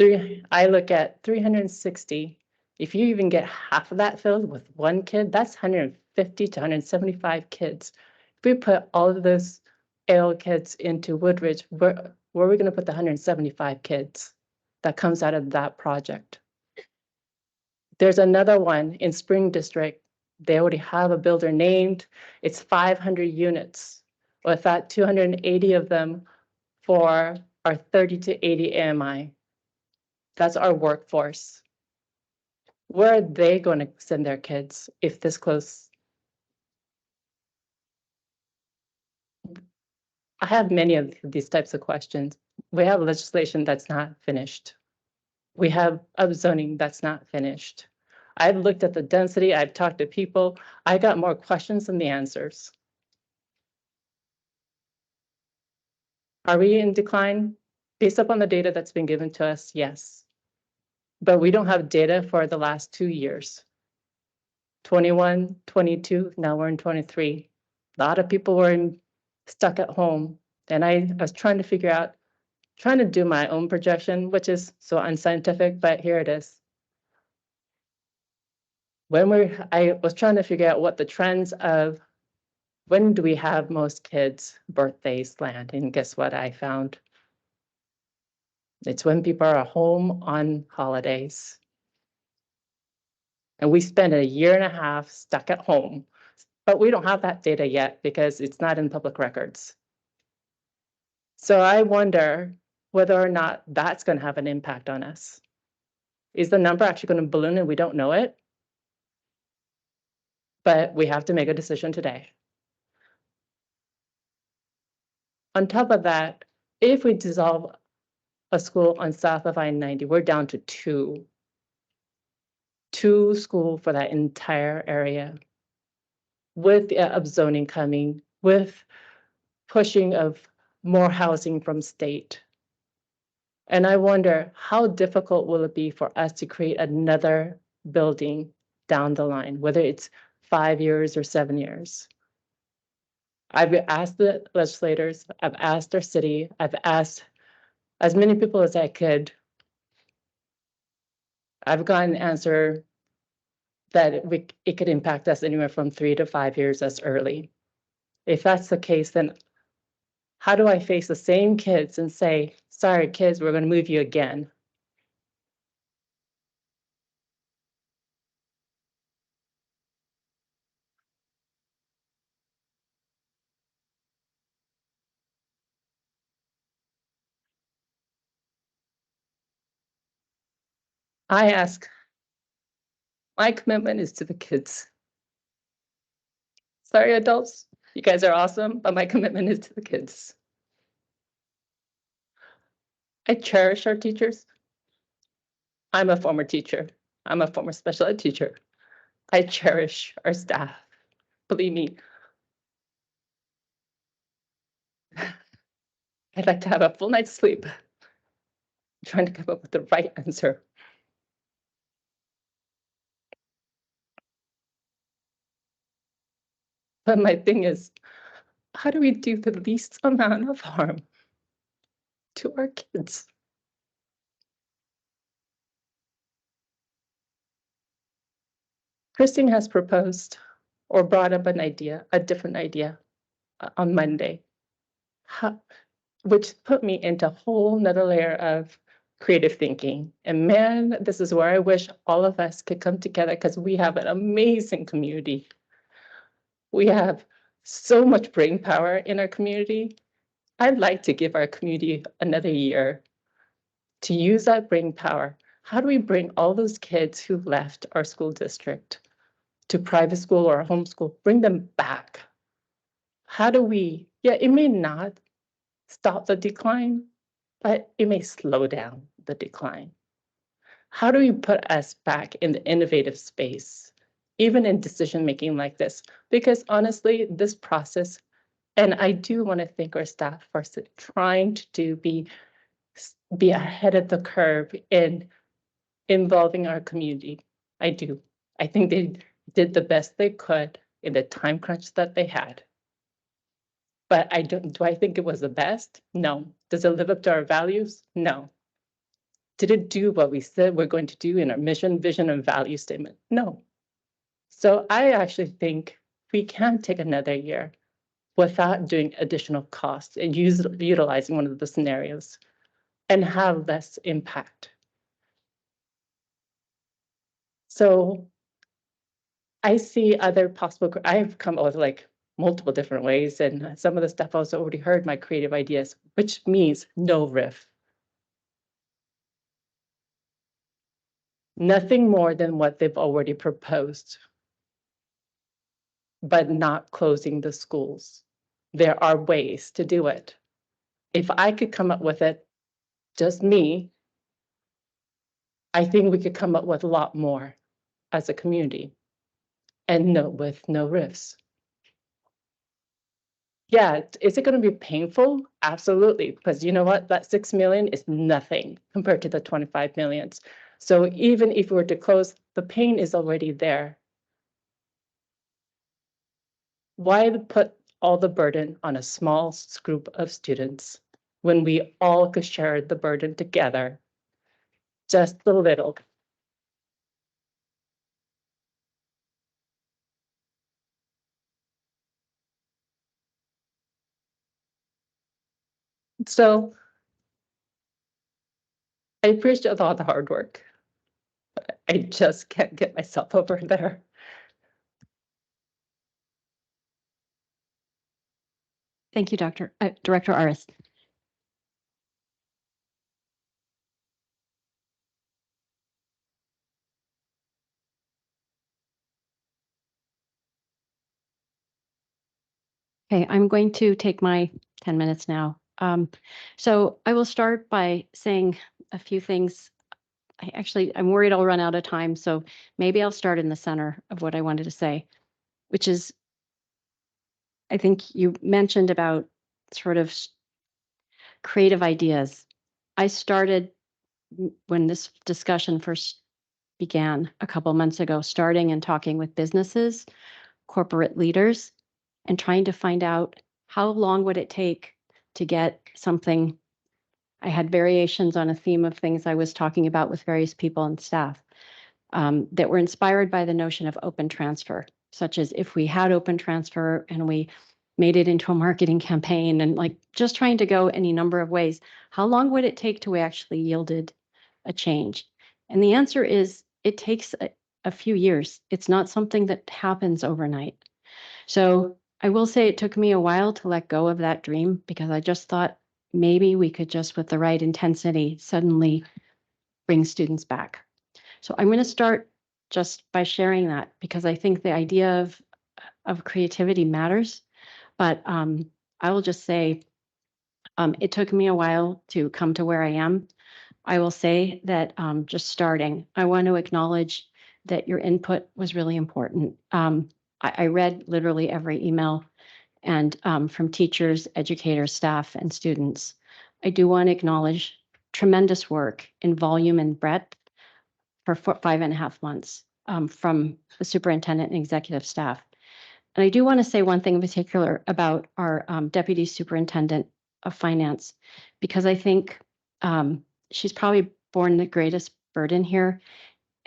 I look at 360. If you even get half of that filled with one kid, that's 150 to 175 kids. If we put all of those AL kids into Woodridge, where are we going to put the 175 kids that comes out of that project? There's another one in Spring District. They already have a builder named. It's 500 units. With that, 280 of them for our 30 to 80 AMI. That's our workforce. Where are they going to send their kids if this close? I have many of these types of questions. We have legislation that's not finished. We have upzoning that's not finished. I've looked at the density, I've talked to people. I got more questions than the answers. Are we in decline? Based upon the data that's been given to us, yes. But we don't have data for the last 2 years. 21, 22, now we're in 23. A lot of people were stuck at home. And I was trying to figure out, trying to do my own projection, which is so unscientific, but here it is. I was trying to figure out what the trends of when do we have most kids' birthdays land, and guess what I found? It's when people are home on holidays. And we spend a year and a half stuck at home, but we don't have that data yet because it's not in public records. So I wonder whether or not that's going to have an impact on us. Is the number actually going to balloon and we don't know it? But we have to make a decision today. On top of that, if we dissolve a school on south of I-90, we're down to two schools for that entire area. With the upzoning coming, with pushing of more housing from state. And I wonder how difficult will it be for us to create another building down the line, whether it's 5 years or 7 years. I've asked the legislators, I've asked our city, I've asked as many people as I could. I've gotten an answer that it could impact us anywhere from 3 to 5 years as early. If that's the case, then how do I face the same kids and say, sorry, kids, we're going to move you again? I ask, my commitment is to the kids. Sorry, adults, you guys are awesome, but my commitment is to the kids. I cherish our teachers. I'm a former teacher. I'm a former special ed teacher. I cherish our staff. Believe me, I'd like to have a full night's sleep trying to come up with the right answer. But my thing is, how do we do the least amount of harm to our kids? Christine has proposed or brought up an idea, a different idea on Monday, which put me into a whole nother layer of creative thinking. And man, this is where I wish all of us could come together because we have an amazing community. We have so much brain power in our community. I'd like to give our community another year to use that brain power. How do we bring all those kids who left our school district to private school or homeschool, bring them back? How do we, yeah, it may not stop the decline, but it may slow down the decline. How do we put us back in the innovative space, even in decision-making like this? Because honestly, this process, and I do want to thank our staff for trying to be ahead of the curve in involving our community. I do. I think they did the best they could in the time crunch that they had. But do I think it was the best? No. Does it live up to our values? No. Did it do what we said we're going to do in our mission, vision, and value statement? No. So I actually think we can take another year without doing additional costs and utilizing one of the scenarios and have less impact. So I see other possible, I've come up with like multiple different ways, and some of the stuff I was already heard my creative ideas, which means no riff. Nothing more than what they've already proposed, but not closing the schools. There are ways to do it. If I could come up with it, just me, I think we could come up with a lot more as a community and with no riffs. Yeah, is it going to be painful? Absolutely, because you know what? That 6 million is nothing compared to the 25 millions. So even if we were to close, the pain is already there. Why put all the burden on a small group of students when we all could share the burden together? Just a little. So I appreciate all the hard work. I just can't get myself over there. Thank you, Director Aris. Okay, I'm going to take my 10 minutes now. So I will start by saying a few things. I'm worried I'll run out of time, so maybe I'll start in the center of what I wanted to say, which is, I think you mentioned about sort of creative ideas. I started when this discussion first began a couple months ago, starting and talking with businesses, corporate leaders, and trying to find out how long would it take to get something. I had variations on a theme of things I was talking about with various people and staff that were inspired by the notion of open transfer, such as if we had open transfer and we made it into a marketing campaign and like just trying to go any number of ways, how long would it take till we actually yielded a change? And the answer is it takes a few years. It's not something that happens overnight. So I will say it took me a while to let go of that dream because I just thought maybe we could just with the right intensity suddenly bring students back. So I'm going to start just by sharing that because I think the idea of creativity matters. But I will just say it took me a while to come to where I am. I will say that just starting, I want to acknowledge that your input was really important. I read literally every email and from teachers, educators, staff, and students. I do want to acknowledge tremendous work in volume and breadth for 5.5 months from the superintendent and executive staff. And I do want to say one thing in particular about our deputy superintendent of finance, because I think she's probably borne the greatest burden here.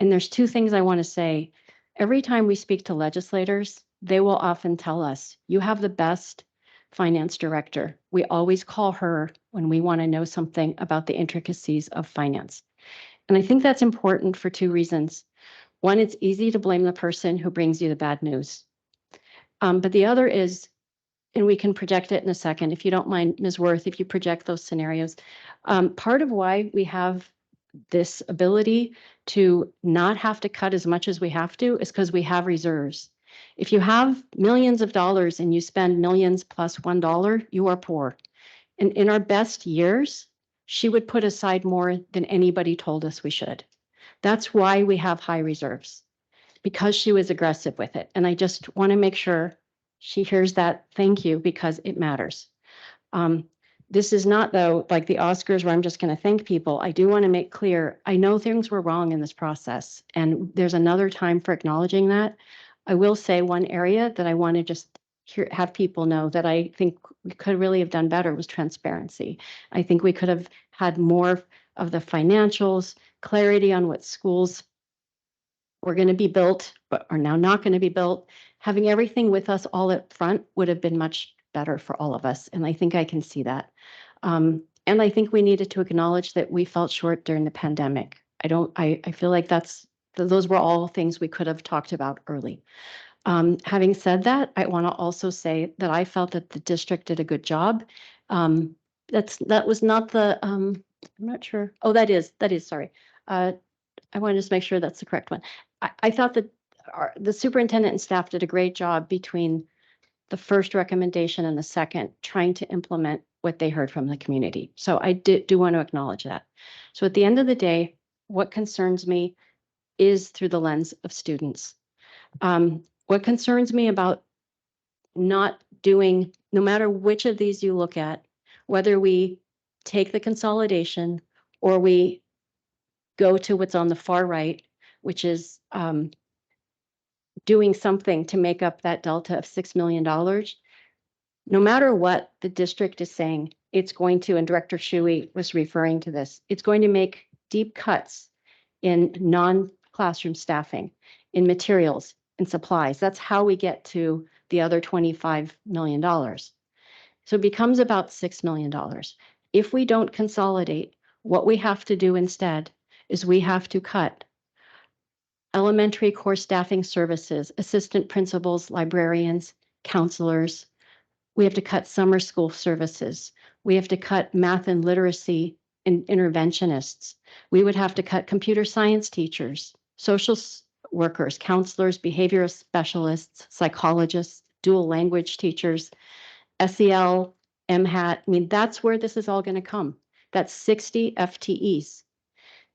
And there's two things I want to say. Every time we speak to legislators, they will often tell us, you have the best finance director. We always call her when we want to know something about the intricacies of finance. And I think that's important for two reasons. One, it's easy to blame the person who brings you the bad news. But the other is, and we can project it in a second, if you don't mind, Ms. Worth, if you project those scenarios. Part of why we have this ability to not have to cut as much as we have to is because we have reserves. If you have millions of dollars and you spend millions plus $1, you are poor. And in our best years, she would put aside more than anybody told us we should. That's why we have high reserves, because she was aggressive with it. And I just want to make sure she hears that thank you because it matters. This is not, though, like the Oscars where I'm just going to thank people. I do want to make clear, I know things were wrong in this process, and there's another time for acknowledging that. I will say one area that I want to just have people know that I think we could really have done better was transparency. I think we could have had more of the financials, clarity on what schools were going to be built, but are now not going to be built. Having everything with us all up front would have been much better for all of us. And I think I can see that. And I think we needed to acknowledge that we felt short during the pandemic. I feel like those were all things we could have talked about early. Having said that, I want to also say that I felt that the district did a good job. That was not the, I'm not sure. Oh, that is, sorry. I want to just make sure that's the correct one. I thought that the superintendent and staff did a great job between the first recommendation and the second, trying to implement what they heard from the community. So I do want to acknowledge that. So at the end of the day, what concerns me is through the lens of students. What concerns me about not doing, no matter which of these you look at, whether we take the consolidation or we go to what's on the far right, which is doing something to make up that delta of $6 million, no matter what the district is saying, it's going to, and Director Shuey was referring to this, it's going to make deep cuts in non-classroom staffing, in materials, in supplies. That's how we get to the other $25 million. So it becomes about $6 million. If we don't consolidate, what we have to do instead is we have to cut elementary core staffing services, assistant principals, librarians, counselors. We have to cut summer school services. We have to cut math and literacy and interventionists. We would have to cut computer science teachers, social workers, counselors, behavioral specialists, psychologists, dual language teachers, SEL, MHAT. I mean, that's where this is all going to come. That's 60 FTEs.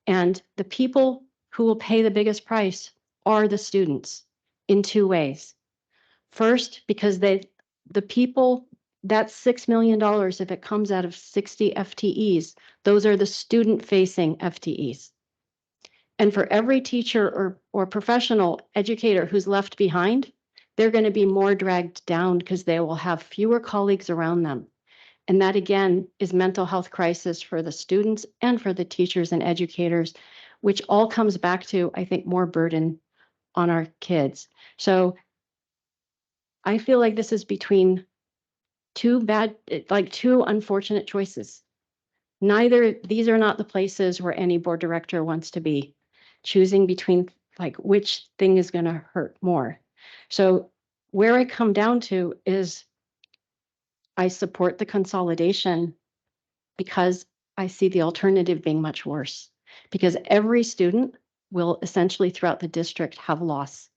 And the people who will pay the biggest price are the students in two ways. First, because the people, that's $6 million if it comes out of 60 FTEs, those are the student-facing FTEs. And for every teacher or professional educator who's left behind, they're going to be more dragged down because they will have fewer colleagues around them. And that, again, is mental health crisis for the students and for the teachers and educators, which all comes back to, I think, more burden on our kids. So I feel like this is between two unfortunate choices. These are not the places where any board director wants to be, choosing between like which thing is going to hurt more. So where I come down to is I support the consolidation because I see the alternative being much worse. Because every student will essentially throughout the district have loss.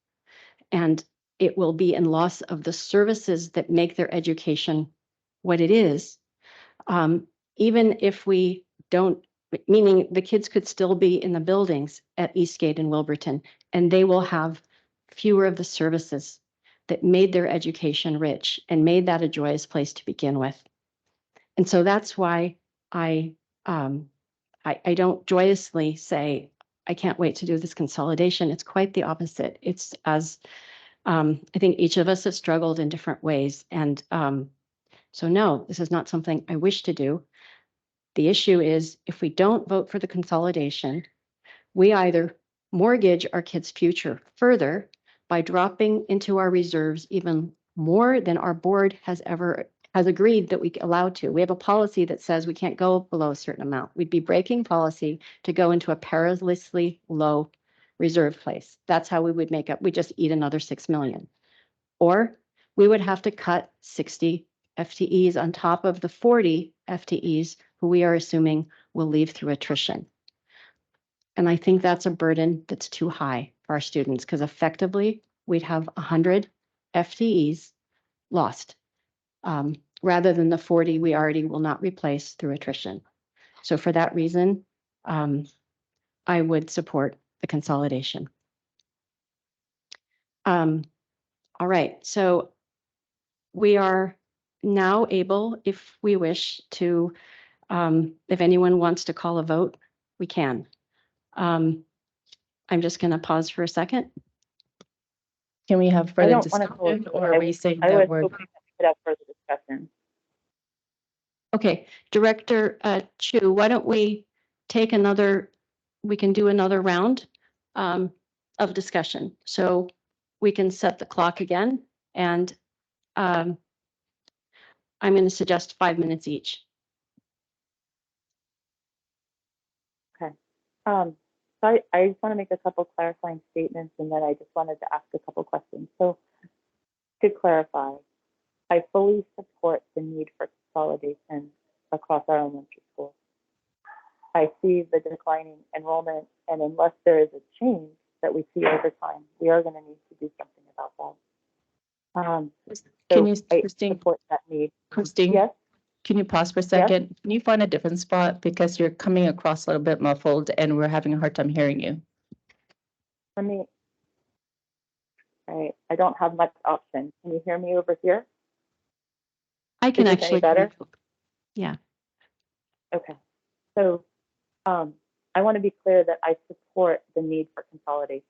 And it will be in loss of the services that make their education what it is. Even if we don't, meaning the kids could still be in the buildings at Eastgate and Wilburton, and they will have fewer of the services that made their education rich and made that a joyous place to begin with. And so that's why I don't joyously say, I can't wait to do this consolidation. It's quite the opposite. It's as I think each of us has struggled in different ways. And so no, this is not something I wish to do. The issue is if we don't vote for the consolidation, we either mortgage our kids' future further by dropping into our reserves even more than our board has agreed that we allow to. We have a policy that says we can't go below a certain amount. We'd be breaking policy to go into a perilously low reserve place. That's how we would make up. We just eat another 6 million. Or we would have to cut 60 FTEs on top of the 40 FTEs who we are assuming will leave through attrition. And I think that's a burden that's too high for our students because effectively we'd have 100 FTEs lost rather than the 40 we already will not replace through attrition. So for that reason, I would support the consolidation. All right, so we are now able, if we wish to, if anyone wants to call a vote, we can. I'm just going to pause for a second. Can we have I further don't want to vote. discussion, or are we saying I that was we're? hoping that we could have further discussion. Okay, Director Chu, why don't we take another, we can do another round of discussion. So we can set the clock again, and I'm going to suggest 5 minutes each. So I just want to make a couple clarifying statements, and then I just wanted to ask a couple questions. So to clarify, I fully support the need for consolidation across our elementary schools. I see the declining enrollment, and unless there is a change that we see over time, we are going to need to do something about that. Can you, I Christine? support that need. Christine? Yes. Can you pause for a second? Can you find a different spot because you're coming across a little bit muffled and we're having a hard time hearing you. All right, I don't have much option. Can you hear me over here? I can Is this actually. any better? Yeah. Okay. So I want to be clear that I support the need for consolidation.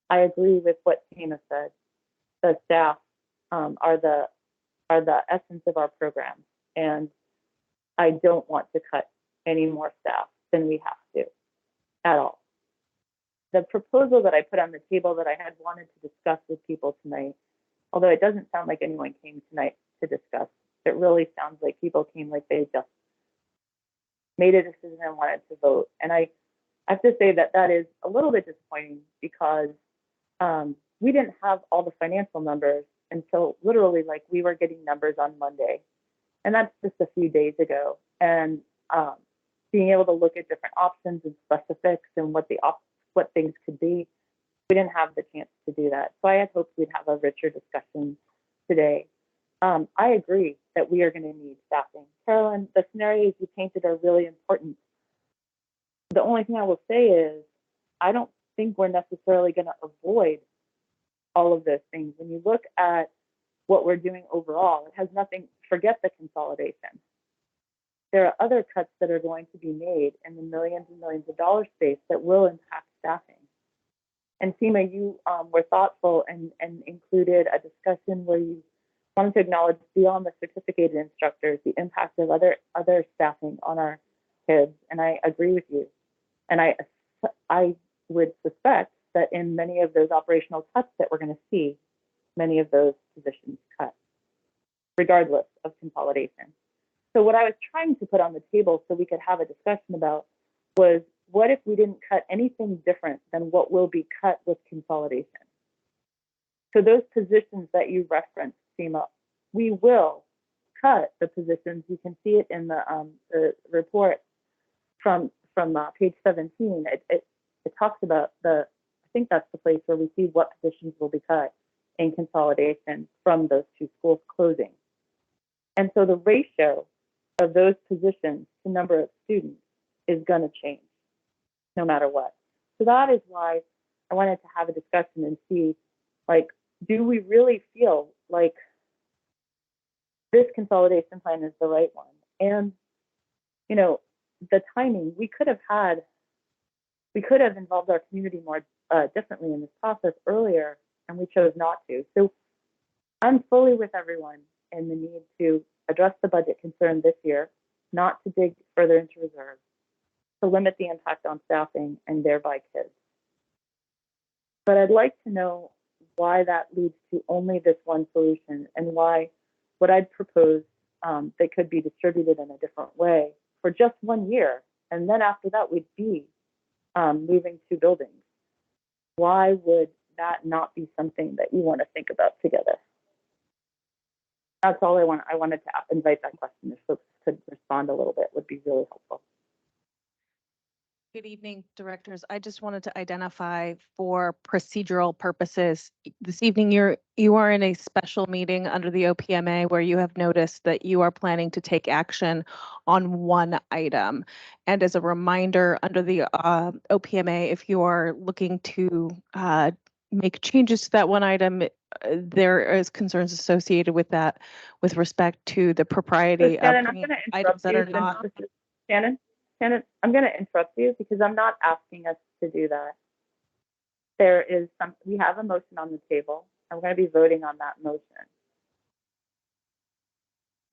I agree with what Tina said. The staff are the essence of our program, and I don't want to cut any more staff than we have to at all. The proposal that I put on the table that I had wanted to discuss with people tonight, although it doesn't sound like anyone came tonight to discuss, it really sounds like people came like they just made a decision and wanted to vote. And I have to say that that is a little bit disappointing because we didn't have all the financial numbers until literally like we were getting numbers on Monday. And that's just a few days ago. And being able to look at different options and specifics and what things could be, we didn't have the chance to do that. So I had hoped we'd have a richer discussion today. I agree that we are going to need staffing. Carolyn, the scenarios you painted are really important. The only thing I will say is I don't think we're necessarily going to avoid all of those things. When you look at what we're doing overall, it has nothing, forget the consolidation. There are other cuts that are going to be made in the millions and millions of dollar space that will impact staffing. And Seema, you were thoughtful and included a discussion where you wanted to acknowledge beyond the certificated instructors, the impact of other staffing on our kids. And I agree with you. And I would suspect that in many of those operational cuts that we're going to see, many of those positions cut, regardless of consolidation. So what I was trying to put on the table so we could have a discussion about was, what if we didn't cut anything different than what will be cut with consolidation? So those positions that you referenced, Seema, we will cut the positions. You can see it in the report from page 17. it talks about I think that's the place where we see what positions will be cut in consolidation from those two schools closing. And so the ratio of those positions to number of students is going to change no matter what. So that is why I wanted to have a discussion and see, like, do we really feel like this consolidation plan is the right one? And, you know, the timing, we could have involved our community more differently in this process earlier, and we chose not to. So I'm fully with everyone in the need to address the budget concern this year, not to dig further into reserves, to limit the impact on staffing and thereby kids. But I'd like to know why that leads to only this one solution, and why what I'd propose that could be distributed in a different way for just 1 year, and then after that we'd be moving to buildings. Why would that not be something that you want to think about together? That's all I want. I wanted to invite that question. If folks could respond a little bit, would be really helpful. Good evening, directors. I just wanted to identify for procedural purposes. This evening, you are in a special meeting under the OPMA where you have noticed that you are planning to take action on one item. And as a reminder, under the OPMA, if you are looking to make changes to that one item, there is concerns associated with that with respect to the propriety So Shannon, of I'm going to items interrupt that you. are not. Shannon, I'm going to interrupt you because I'm not asking us to do that. We have a motion on the table. I'm going to be voting on that motion.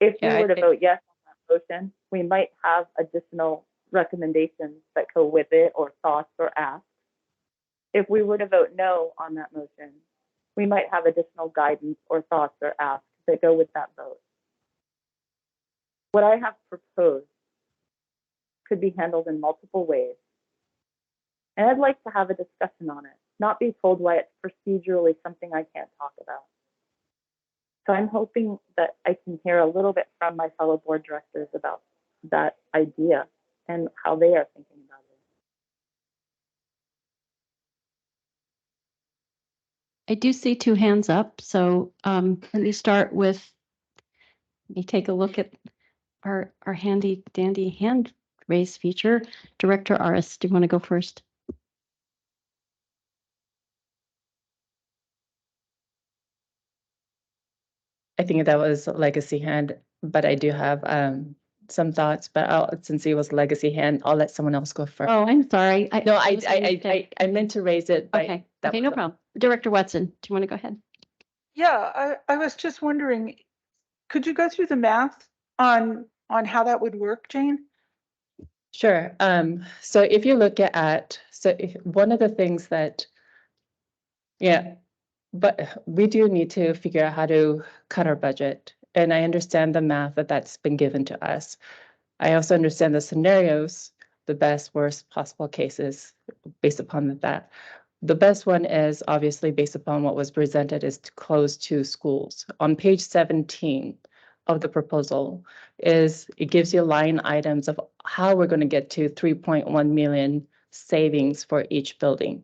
If we were to vote yes on that motion, we might have additional recommendations that go with it, or thoughts or asks. If we were to vote no on that motion, we might have additional guidance or thoughts or asks that go with that vote. What I have proposed could be handled in multiple ways. And I'd like to have a discussion on it, not be told why it's procedurally something I can't talk about. So I'm hoping that I can hear a little bit from my fellow board directors about that idea and how they are thinking about it. I do see 2 hands up, so let me start with, let me take a look at our handy dandy hand raise feature. Director Aris, do you want to go first? I think that was a legacy hand, but I do have some thoughts, but since it was legacy hand, I'll let someone else go first. Oh, I'm sorry. No, I meant to raise it. But Okay, okay, no problem. Director Watson, do you want to go ahead? Yeah, I was just wondering, could you go through the math on how that would work, Jane? Sure. So if you look at, one of the things that, yeah, but we do need to figure out how to cut our budget. And I understand the math that's been given to us. I also understand the scenarios, the best, worst possible cases based upon that. The best one is obviously based upon what was presented, is to close 2 schools. On page 17 of the proposal it gives you line items of how we're going to get to 3.1 million savings for each building.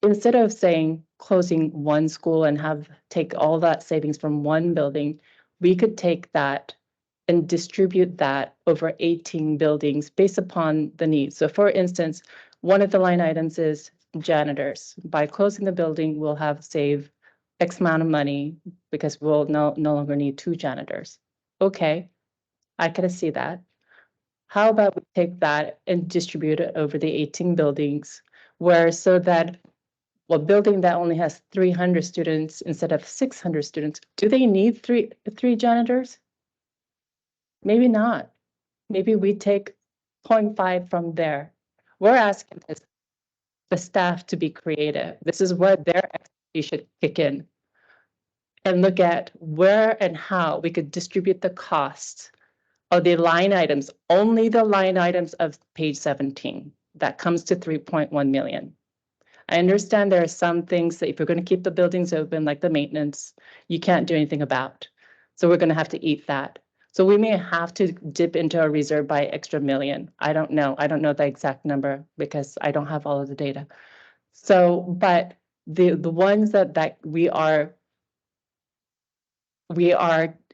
Instead of saying closing 1 school and take all that savings from 1 building, we could take that and distribute that over 18 buildings based upon the needs. So for instance, one of the line items is janitors. By closing the building, we'll have saved X amount of money because we'll no longer need 2 janitors. Okay, I can see that. How about we take that and distribute it over the 18 buildings, so that a building that only has 300 students instead of 600 students, do they need three janitors? Maybe not. Maybe we take 0.5 from there. We're asking the staff to be creative. This is where their expertise should kick in and look at where and how we could distribute the costs of the line items, only the line items of page 17. That comes to 3.1 million. I understand there are some things that if you're going to keep the buildings open, like the maintenance, you can't do anything about. So we're going to have to eat that. So we may have to dip into a reserve by extra million. I don't know. I don't know the exact number because I don't have all of the data. So, but the ones that we are,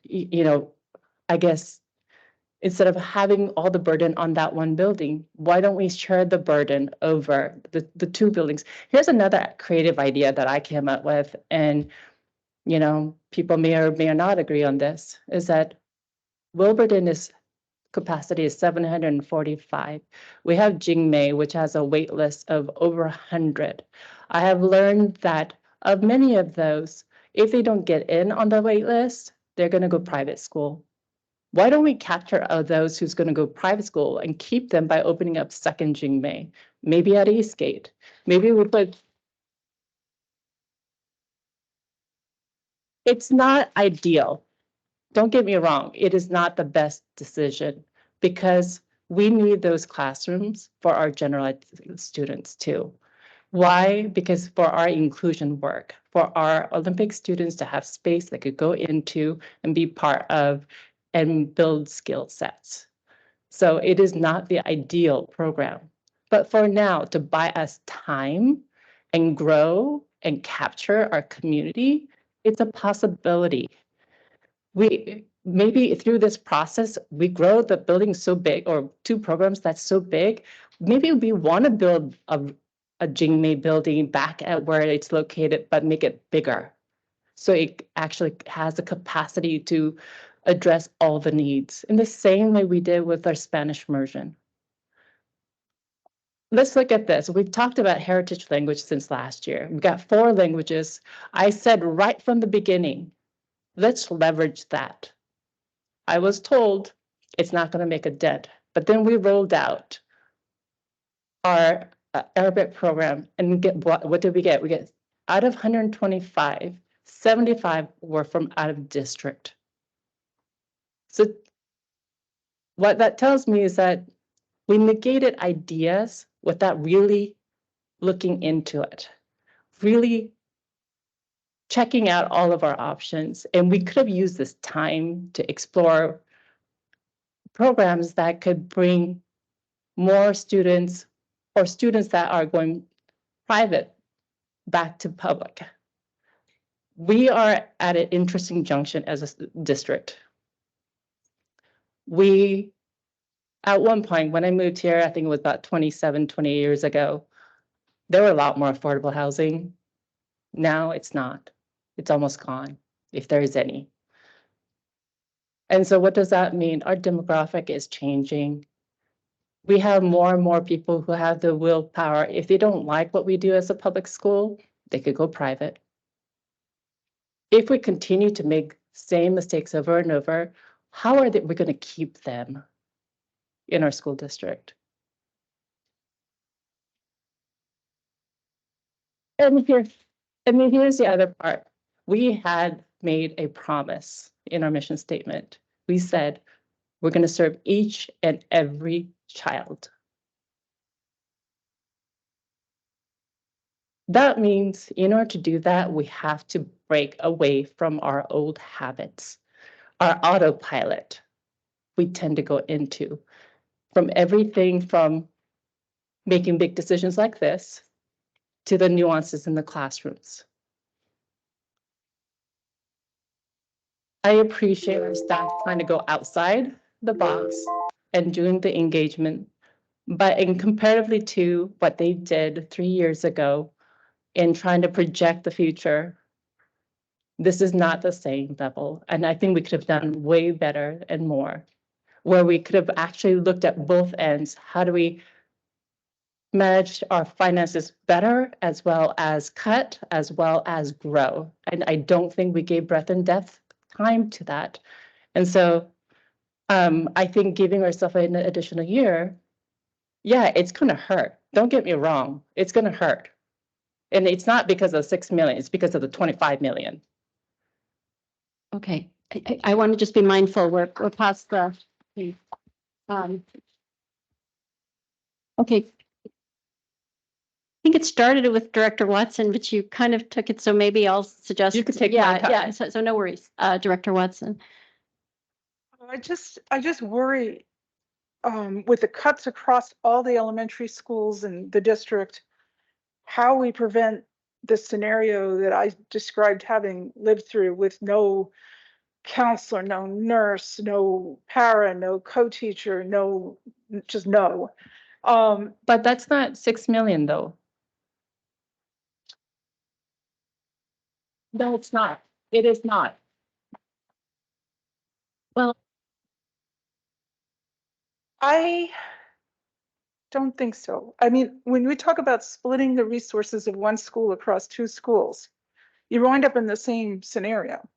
you know, I guess instead of having all the burden on that one building, why don't we share the burden over the two buildings? Here's another creative idea that I came up with, and you know, people may or may not agree on this, is that Wilburton capacity is 745. We have Jingmei, which has a wait list of over 100. I have learned that of many of those, if they don't get in on the wait list, they're going to go private school. Why don't we capture those who's going to go private school and keep them by opening up second Jingmei, maybe at Eastgate? Maybe we put. It's not ideal. Don't get me wrong, it is not the best decision because we need those classrooms for our general ed students too. Why? Because for our inclusion work, for our Olympic students to have space they could go into and be part of and build skill sets. So it is not the ideal program. But for now, to buy us time and grow and capture our community, it's a possibility. We maybe through this process, we grow the building so big, or two programs that's so big, maybe we want to build a Jingmei building back at where it's located, but make it bigger. So it actually has the capacity to address all the needs in the same way we did with our Spanish immersion. Let's look at this. We've talked about heritage language since last year. We've got 4 languages. I said right from the beginning, let's leverage that. I was told it's not going to make a dent, but then we rolled out our Arabic program and get what did we get? We get out of 125, 75 were from out of district. So what that tells me is that we negated ideas without really looking into it, really checking out all of our options. And we could have used this time to explore programs that could bring more students or students that are going private back to public. We are at an interesting junction as a district. We, at one point, when I moved here, I think it was about 27, 20 years ago, there were a lot more affordable housing. Now it's not. It's almost gone, if there is any. And so what does that mean? Our demographic is changing. We have more and more people who have the willpower. If they don't like what we do as a public school, they could go private. If we continue to make same mistakes over and over, how are we going to keep them in our school district? And here's the other part. We had made a promise in our mission statement. We said, we're going to serve each and every child. That means in order to do that, we have to break away from our old habits, our autopilot we tend to go into, from everything from making big decisions like this to the nuances in the classrooms. I appreciate our staff trying to go outside the box and doing the engagement, but in comparatively to what they did 3 years ago in trying to project the future, this is not the same level. And I think we could have done way better and more, where we could have actually looked at both ends. How do we manage our finances better, as well as cut, as well as grow? And I don't think we gave breadth and depth time to that. And so I think giving ourselves an additional year, yeah, it's going to hurt. Don't get me wrong. It's going to hurt. And it's not because of 6 million, it's because of the 25 million. Okay, I want to just be mindful, we're past the, okay. I think it started with Director Watson, but you kind of took it, so maybe I'll suggest. You could take my time. Yeah, so no worries, Director Watson. I just worry with the cuts across all the elementary schools in the district, how we prevent the scenario that I described having lived through with no counselor, no nurse, no para, no co-teacher, no, just no. But that's not 6 million though. No, it's not. It is not. Well, I don't think so. I mean, when we talk about splitting the resources of one school across two schools, you wind up in the same scenario.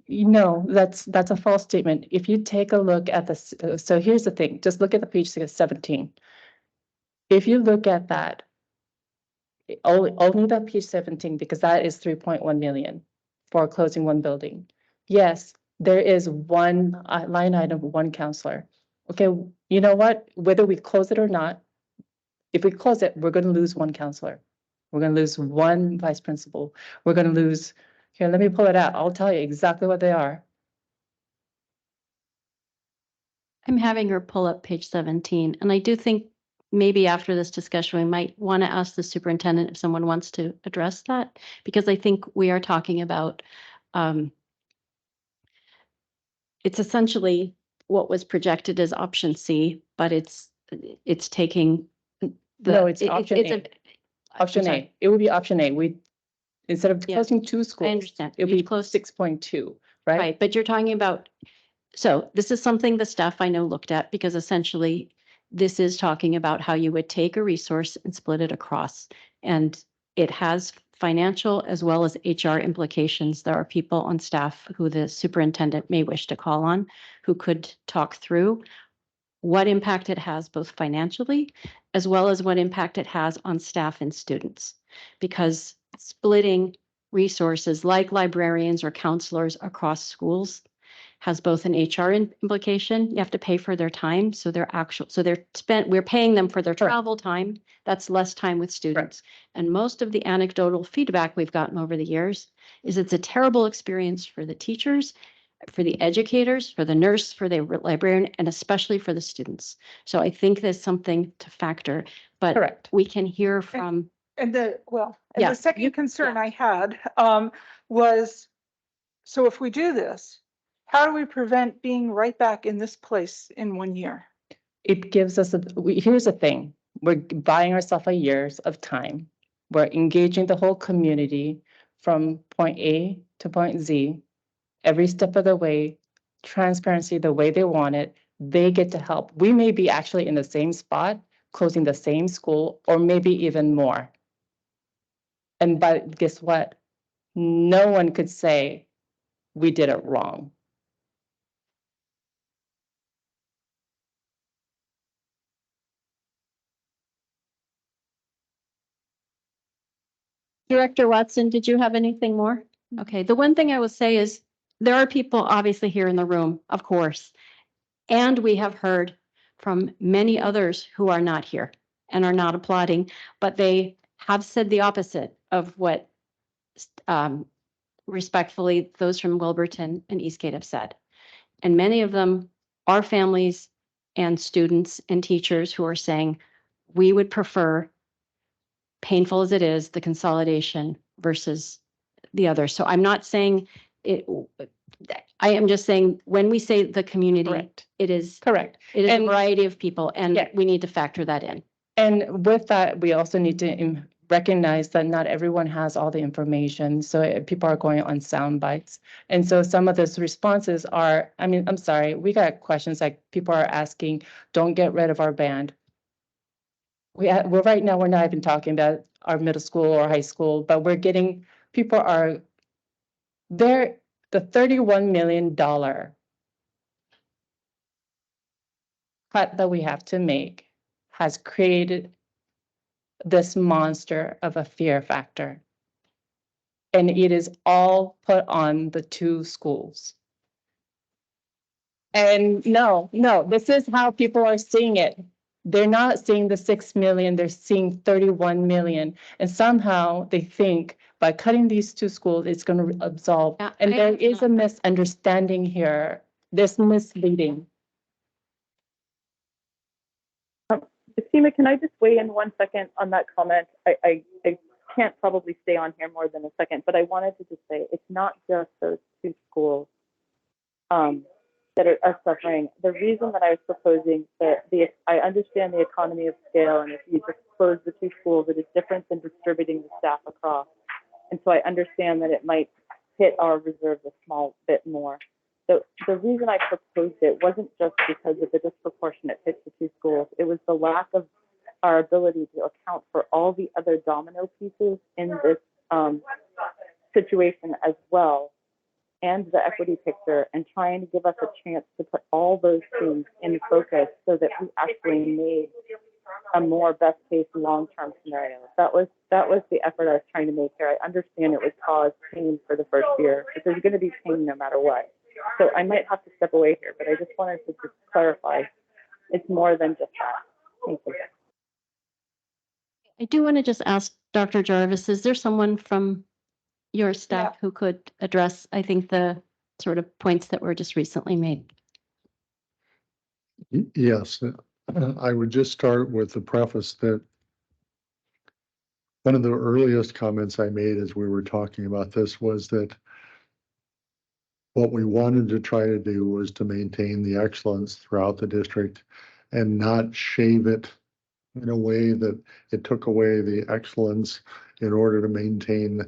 No, that's a false statement. If you take a look at this, so here's the thing, just look at the page 17. If you look at that, only that page 17, because that is 3.1 million for closing one building. Yes, there is one line item, one counselor. Okay, you know what? Whether we close it or not, if we close it, we're going to lose one counselor. We're going to lose one vice principal. We're going to lose, here, let me pull it out. I'll tell you exactly what they are. I'm having her pull up page 17, and I do think maybe after this discussion, we might want to ask the superintendent if someone wants to address that, because I think we are talking about, it's essentially what was projected as option C, but it's taking the. No, it's it- option it's A. a- Option I'm sorry. A, it would be option A. Instead of Yeah, closing two schools. understand. It would You'd be close- 6.2, right? Right, but you're talking about, so this is something the staff I know looked at, because essentially this is talking about how you would take a resource and split it across. And it has financial as well as HR implications. There are people on staff who the superintendent may wish to call on, who could talk through what impact it has both financially as well as what impact it has on staff and students. Because splitting resources like librarians or counselors across schools has both an HR implication. You have to pay for their time. So we're paying them for their Correct. travel time. That's less time with students. And most of the anecdotal feedback we've gotten over the years is it's a terrible experience for the teachers, for the educators, for the nurse, for the librarian, and especially for the students. So I think there's something to factor, but Correct. we can hear from, And the Yeah, second concern I had was, so if we do this, how do we prevent being right back in this place in 1 year? It gives us, here's the thing, we're buying ourselves a years of time. We're engaging the whole community from point A to point Z, every step of the way, transparency the way they want it. They get to help. We may be actually in the same spot, closing the same school, or maybe even more. But guess what? No one could say we did it wrong. Director Watson, did you have anything more? Okay, the one thing I will say is there are people obviously here in the room, of course, and we have heard from many others who are not here and are not applauding, but they have said the opposite of what respectfully those from Wilburton and Eastgate have said. And many of them are families and students and teachers who are saying, we would prefer, painful as it is, the consolidation versus the other. So I'm not saying it, I am just saying, when we say the community, Correct. it is Correct. a And- variety of people, and Yeah. we need to factor that in. And with that, we also need to recognize that not everyone has all the information. So people are going on sound bites. And so some of those responses are, I mean, I'm sorry, we got questions like people are asking, don't get rid of our band. We're right now, we're not even talking about our middle school or high school, but we're getting, people are there, the $31 million cut that we have to make has created this monster of a fear factor. And it is all put on the two schools. And no, this is how people are seeing it. They're not seeing the 6 million, they're seeing 31 million. And somehow they think by cutting these two schools, it's going to absolve. Yeah, And I there have is a not- misunderstanding here. This misleading. Fatima, can I just weigh in 1 second on that comment? I can't probably stay on here more than a second, but I wanted to just say it's not just those two schools that are suffering. The reason that I was proposing that I understand the economy of scale, and if you just close the two schools, it is different than distributing the staff across. And so I understand that it might hit our reserves a small bit more. The reason I proposed it wasn't just because of the disproportionate hit to two schools. It was the lack of our ability to account for all the other domino pieces in this situation as well, and the equity picture, and trying to give us a chance to put all those things in focus so that we actually made a more best case long-term scenario. That was the effort I was trying to make here. I understand it would cause pain for the first year, but there's going to be pain no matter what. So I might have to step away here, but I just wanted to just clarify it's more than just that. Thank you. I do want to just ask Dr. Jarvis, is there someone from your staff who could address, I think, the sort of points that were just recently made? Yes, I would just start with the preface that one of the earliest comments I made as we were talking about this was that what we wanted to try to do was to maintain the excellence throughout the district and not shave it in a way that it took away the excellence in order to maintain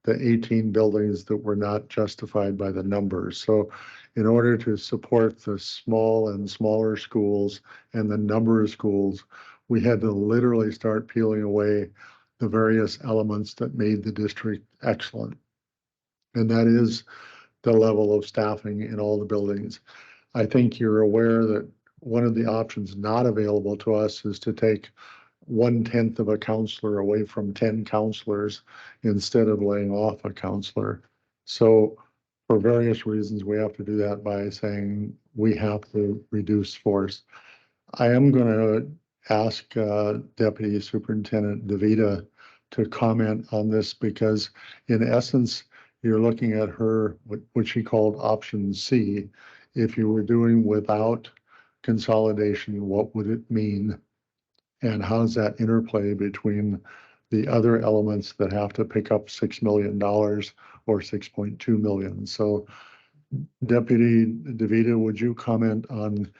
the 18 buildings that were not justified by the numbers. So in order to support the small and smaller schools and the number of schools, we had to literally start peeling away the various elements that made the district excellent. And that is the level of staffing in all the buildings. I think you're aware that one of the options not available to us is to take 1/10 of a counselor away from 10 counselors instead of laying off a counselor. So for various reasons, we have to do that by saying we have to reduce force. I am going to ask Deputy Superintendent DeVita to comment on this because in essence, you're looking at her, what she called option C. If you were doing without consolidation, what would it mean? And how's that interplay between the other elements that have to pick up $6 million or 6.2 million? So Deputy DeVita, would you comment on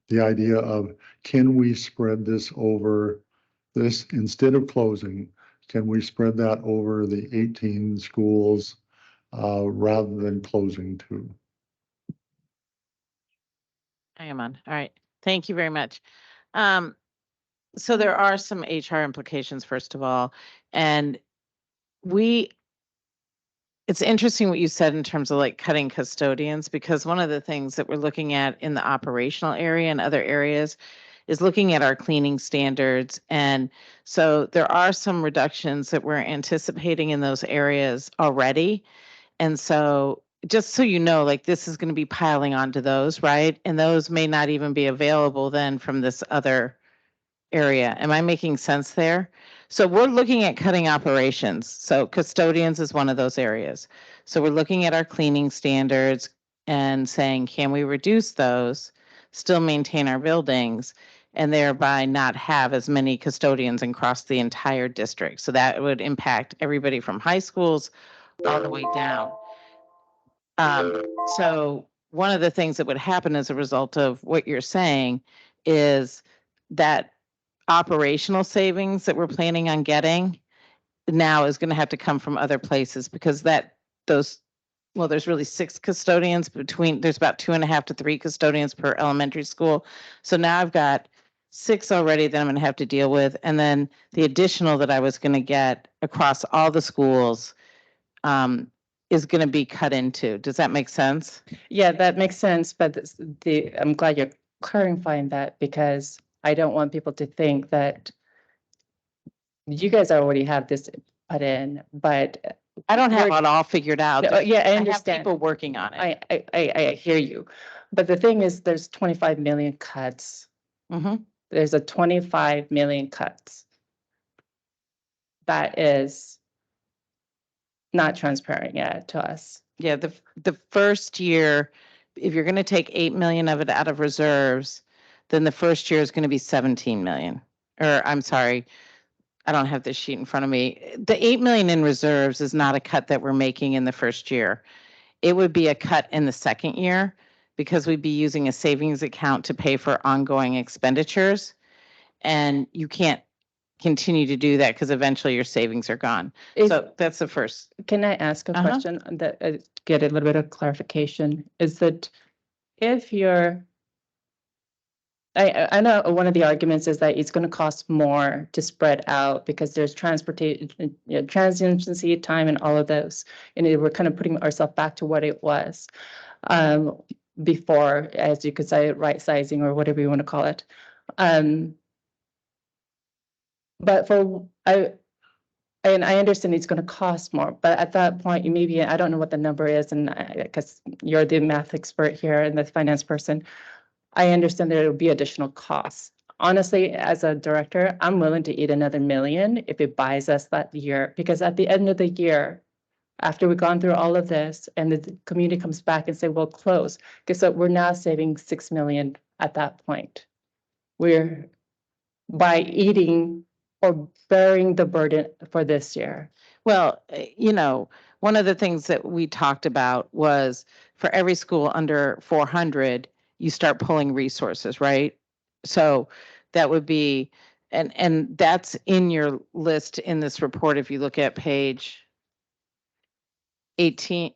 the idea of, can we spread this over this instead of closing? Can we spread that over the 18 schools rather than closing two? I am on. All right. Thank you very much. So there are some HR implications, first of all, and it's interesting what you said in terms of like cutting custodians, because one of the things that we're looking at in the operational area and other areas is looking at our cleaning standards. And so there are some reductions that we're anticipating in those areas already. And so just so you know, like this is going to be piling onto those, right? And those may not even be available then from this other area. Am I making sense there? So we're looking at cutting operations. So custodians is one of those areas. So we're looking at our cleaning standards and saying, can we reduce those, still maintain our buildings, and thereby not have as many custodians across the entire district? So that would impact everybody from high schools all the way down. So one of the things that would happen as a result of what you're saying is that operational savings that we're planning on getting now is going to have to come from other places, because there's really 6 custodians there's about 2.5 to 3 custodians per elementary school. So now I've got 6 already that I'm going to have to deal with. And then the additional that I was going to get across all the schools is going to be cut into. Does that make sense? Yeah, that makes sense. But I'm glad you're clarifying that, because I don't want people to think that you guys already have this put in, but I don't have it all figured out. yeah, I I have understand. people working on it. I hear you. But the thing is, there's 25 million cuts. Mhm. There's a 25 million cuts. That is not transparent yet to us. Yeah, the first year if you're going to take 8 million of it out of reserves, then the first year is going to be 17 million. Or I'm sorry, I don't have this sheet in front of me. The 8 million in reserves is not a cut that we're making in the first year. It would be a cut in the second year because we'd be using a savings account to pay for ongoing expenditures. And you can't continue to do that because eventually your savings are gone. So that's the first. Can I ask a Uh-huh. question that get a little bit of clarification? Is that if you're, I know one of the arguments is that it's going to cost more to spread out because there's transportation, transiency time and all of those. And we're kind of putting ourselves back to what it was before, as you could say, right sizing or whatever you want to call it. But I understand it's going to cost more, but at that point, you maybe, I don't know what the number is, and because you're the math expert here and the finance person, I understand there will be additional costs. Honestly, as a director, I'm willing to eat another million if it buys us that year, because at the end of the year, after we've gone through all of this and the community comes back and say, we'll close, guess what? We're now saving 6 million at that point. We're by eating or bearing the burden for this year. Well, one of the things that we talked about was for every school under 400, you start pulling resources, right? So that would be, and that's in your list in this report. If you look at page 18,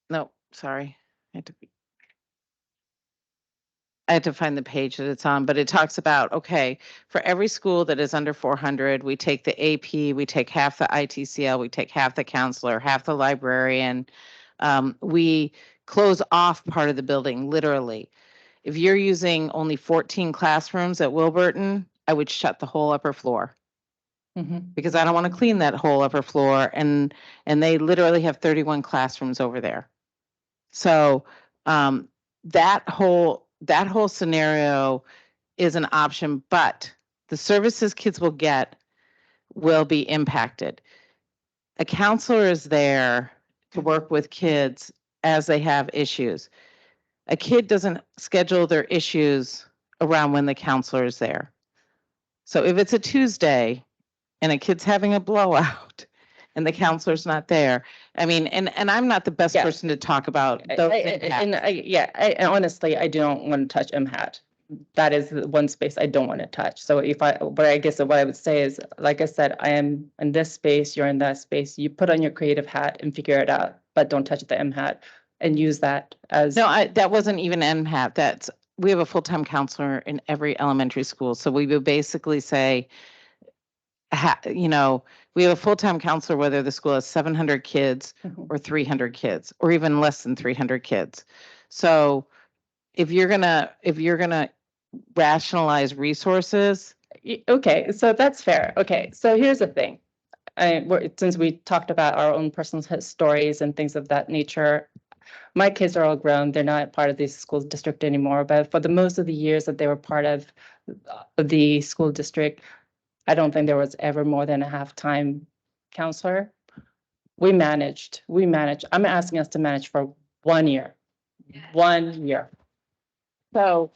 no, sorry. I had to find the page that it's on, but it talks about, okay, for every school that is under 400, we take the AP, we take half the ITCL, we take half the counselor, half the librarian. We close off part of the building, literally. If you're using only 14 classrooms at Wilburton, I would shut the whole upper floor. Because I don't want to clean that whole upper floor, and they literally have 31 classrooms over there. So that whole scenario is an option, but the services kids will get will be impacted. A counselor is there to work with kids as they have issues. A kid doesn't schedule their issues around when the counselor is there. So if it's a Tuesday and a kid's having a blowout and the counselor's not there, I mean, and I'm not the best person to talk about those impacts. Honestly, I don't want to touch MHAT. That is the one space I don't want to touch. So but I guess what I would say is, like I said, I am in this space, you're in that space. You put on your creative hat and figure it out, but don't touch the MHAT and use that as. No, that wasn't even MHAT. We have a full-time counselor in every elementary school. So we would basically say, we have a full-time counselor, whether the school has 700 kids or 300 kids, or even less than 300 kids. So if you're gonna rationalize resources. Okay, so that's fair. Okay, so here's the thing. Since we talked about our own personal stories and things of that nature, my kids are all grown. They're not part of the school district anymore, but for the most of the years that they were part of the school district, I don't think there was ever more than a half-time counselor. We managed. I'm asking us to manage for 1 year. 1 year. So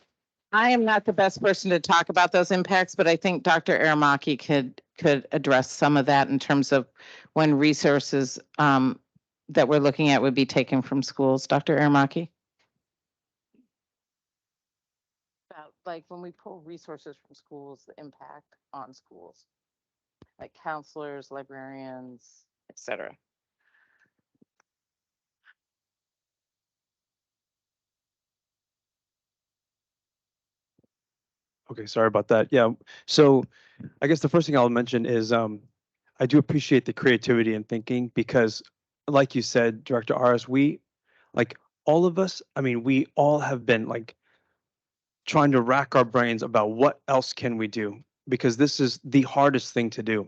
I am not the best person to talk about those impacts, but I think Dr. Aramaki could address some of that in terms of when resources that we're looking at would be taken from schools. Dr. Aramaki? Like when we pull resources from schools, the impact on schools, like counselors, librarians, etc. Okay, sorry about that. Yeah, so I guess the first thing I'll mention is I do appreciate the creativity and thinking because, like you said, Director Aras, all of us, I mean, we all have been trying to rack our brains about what else can we do, because this is the hardest thing to do.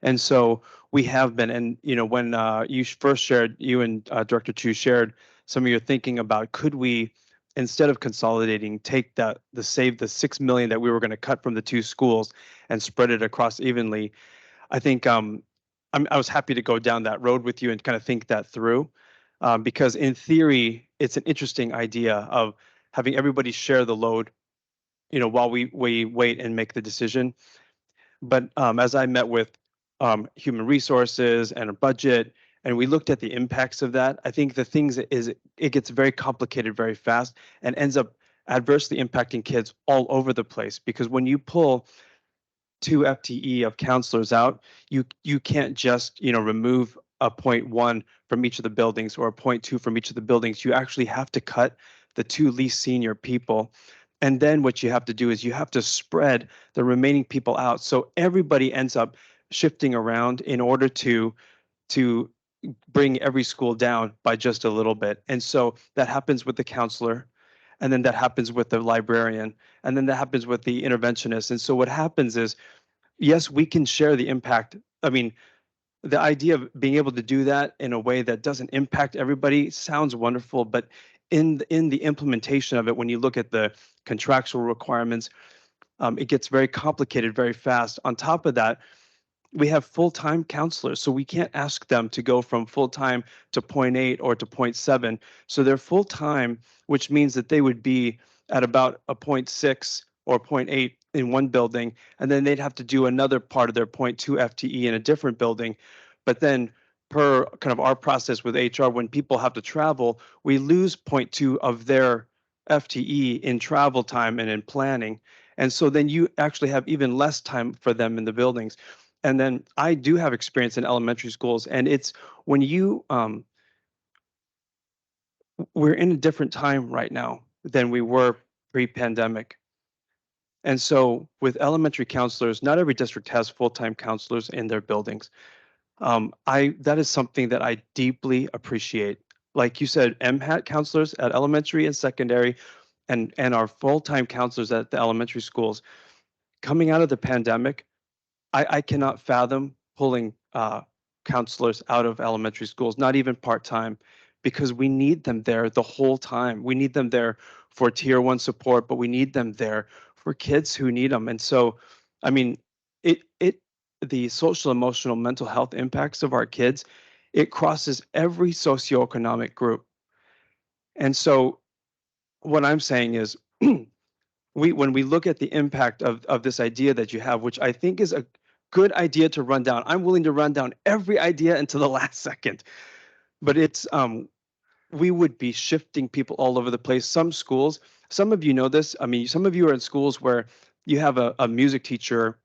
And so we have been, and when you first shared, you and Director Chu shared some of your thinking about, could we, instead of consolidating, take the 6 million that we were going to cut from the two schools and spread it across evenly. I think I was happy to go down that road with you and kind of think that through. because in theory, it's an interesting idea of having everybody share the load, while we wait and make the decision. But as I met with human resources and a budget, and we looked at the impacts of that, I think the things is it gets very complicated very fast and ends up adversely impacting kids all over the place. Because when you pull 2 FTE of counselors out, you can't just remove a 0.1 from each of the buildings or a 0.2 from each of the buildings. You actually have to cut the 2 least senior people. And then what you have to do is you have to spread the remaining people out. So everybody ends up shifting around in order to bring every school down by just a little bit. And so that happens with the counselor, and then that happens with the librarian, and then that happens with the interventionist. And so what happens is, yes, we can share the impact. I mean, the idea of being able to do that in a way that doesn't impact everybody sounds wonderful, but in the implementation of it, when you look at the contractual requirements, it gets very complicated very fast. On top of that, we have full-time counselors, so we can't ask them to go from full-time to 0.8 or to 0.7. So they're full-time, which means that they would be at about a 0.6 or 0.8 in one building, and then they'd have to do another part of their 0.2 FTE in a different building. But then per kind of our process with HR, when people have to travel, we lose 0.2 of their FTE in travel time and in planning. And so then you actually have even less time for them in the buildings. And then I do have experience in elementary schools, and it's when we're in a different time right now than we were pre-pandemic. And so with elementary counselors, not every district has full-time counselors in their buildings. That is something that I deeply appreciate. Like you said, MHAT counselors at elementary and secondary, and our full-time counselors at the elementary schools. Coming out of the pandemic, I cannot fathom pulling counselors out of elementary schools, not even part-time, because we need them there the whole time. We need them there for tier 1 support, but we need them there for kids who need them. And so, I mean, the social, emotional, mental health impacts of our kids, it crosses every socioeconomic group. And so what I'm saying is, when we look at the impact of this idea that you have, which I think is a good idea to run down. I'm willing to run down every idea until the last second, but it's we would be shifting people all over the place. Some schools, some of you know this. I mean, some of you are in schools where you have a music teacher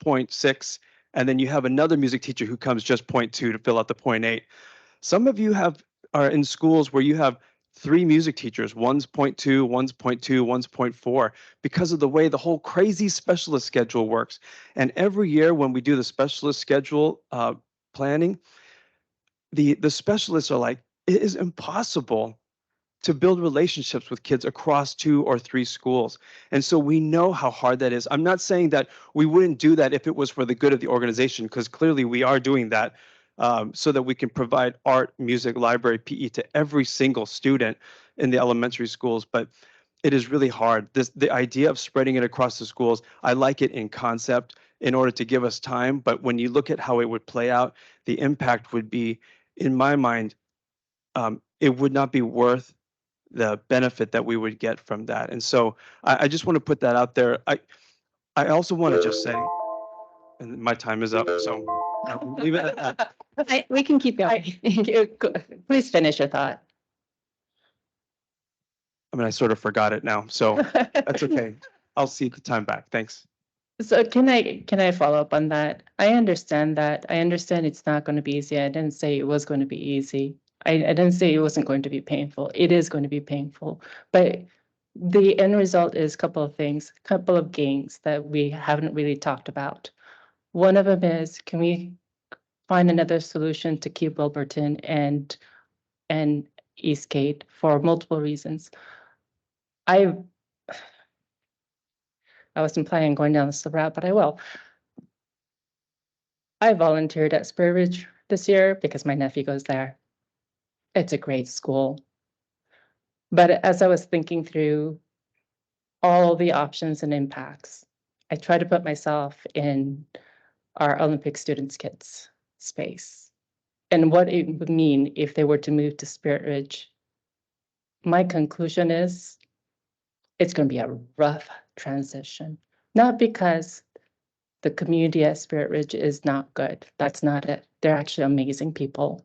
0.6, and then you have another music teacher who comes just 0.2 to fill out the 0.8. Some of you are in schools where you have 3 music teachers, one's 0.2, one's 0.2, one's 0.4, because of the way the whole crazy specialist schedule works. And every year when we do the specialist schedule planning, the specialists are like, it is impossible to build relationships with kids across 2 or 3 schools. And so we know how hard that is. I'm not saying that we wouldn't do that if it was for the good of the organization, because clearly we are doing that so that we can provide art, music, library, PE to every single student in the elementary schools. But it is really hard. The idea of spreading it across the schools, I like it in concept in order to give us time. But when you look at how it would play out, the impact would be, in my mind, it would not be worth the benefit that we would get from that. And so I just want to put that out there. I also want to just say, and my time is up, so I'll leave it at that. We can keep going. Please finish your thought. I mean, I sort of forgot it now, so that's okay. I'll cede the time back. Thanks. So can I follow up on that? I understand that. I understand it's not going to be easy. I didn't say it was going to be easy. I didn't say it wasn't going to be painful. It is going to be painful. But the end result is a couple of things, a couple of gains that we haven't really talked about. One of them is, can we find another solution to keep Wilburton and Eastgate for multiple reasons? I wasn't planning on going down this route, but I will. I volunteered at Spur Ridge this year because my nephew goes there. It's a great school. But as I was thinking through all the options and impacts, I try to put myself in our Olympic students' kids' space. and what it would mean if they were to move to Spirit Ridge. My conclusion is it's going to be a rough transition, not because the community at Spirit Ridge is not good. That's not it. They're actually amazing people,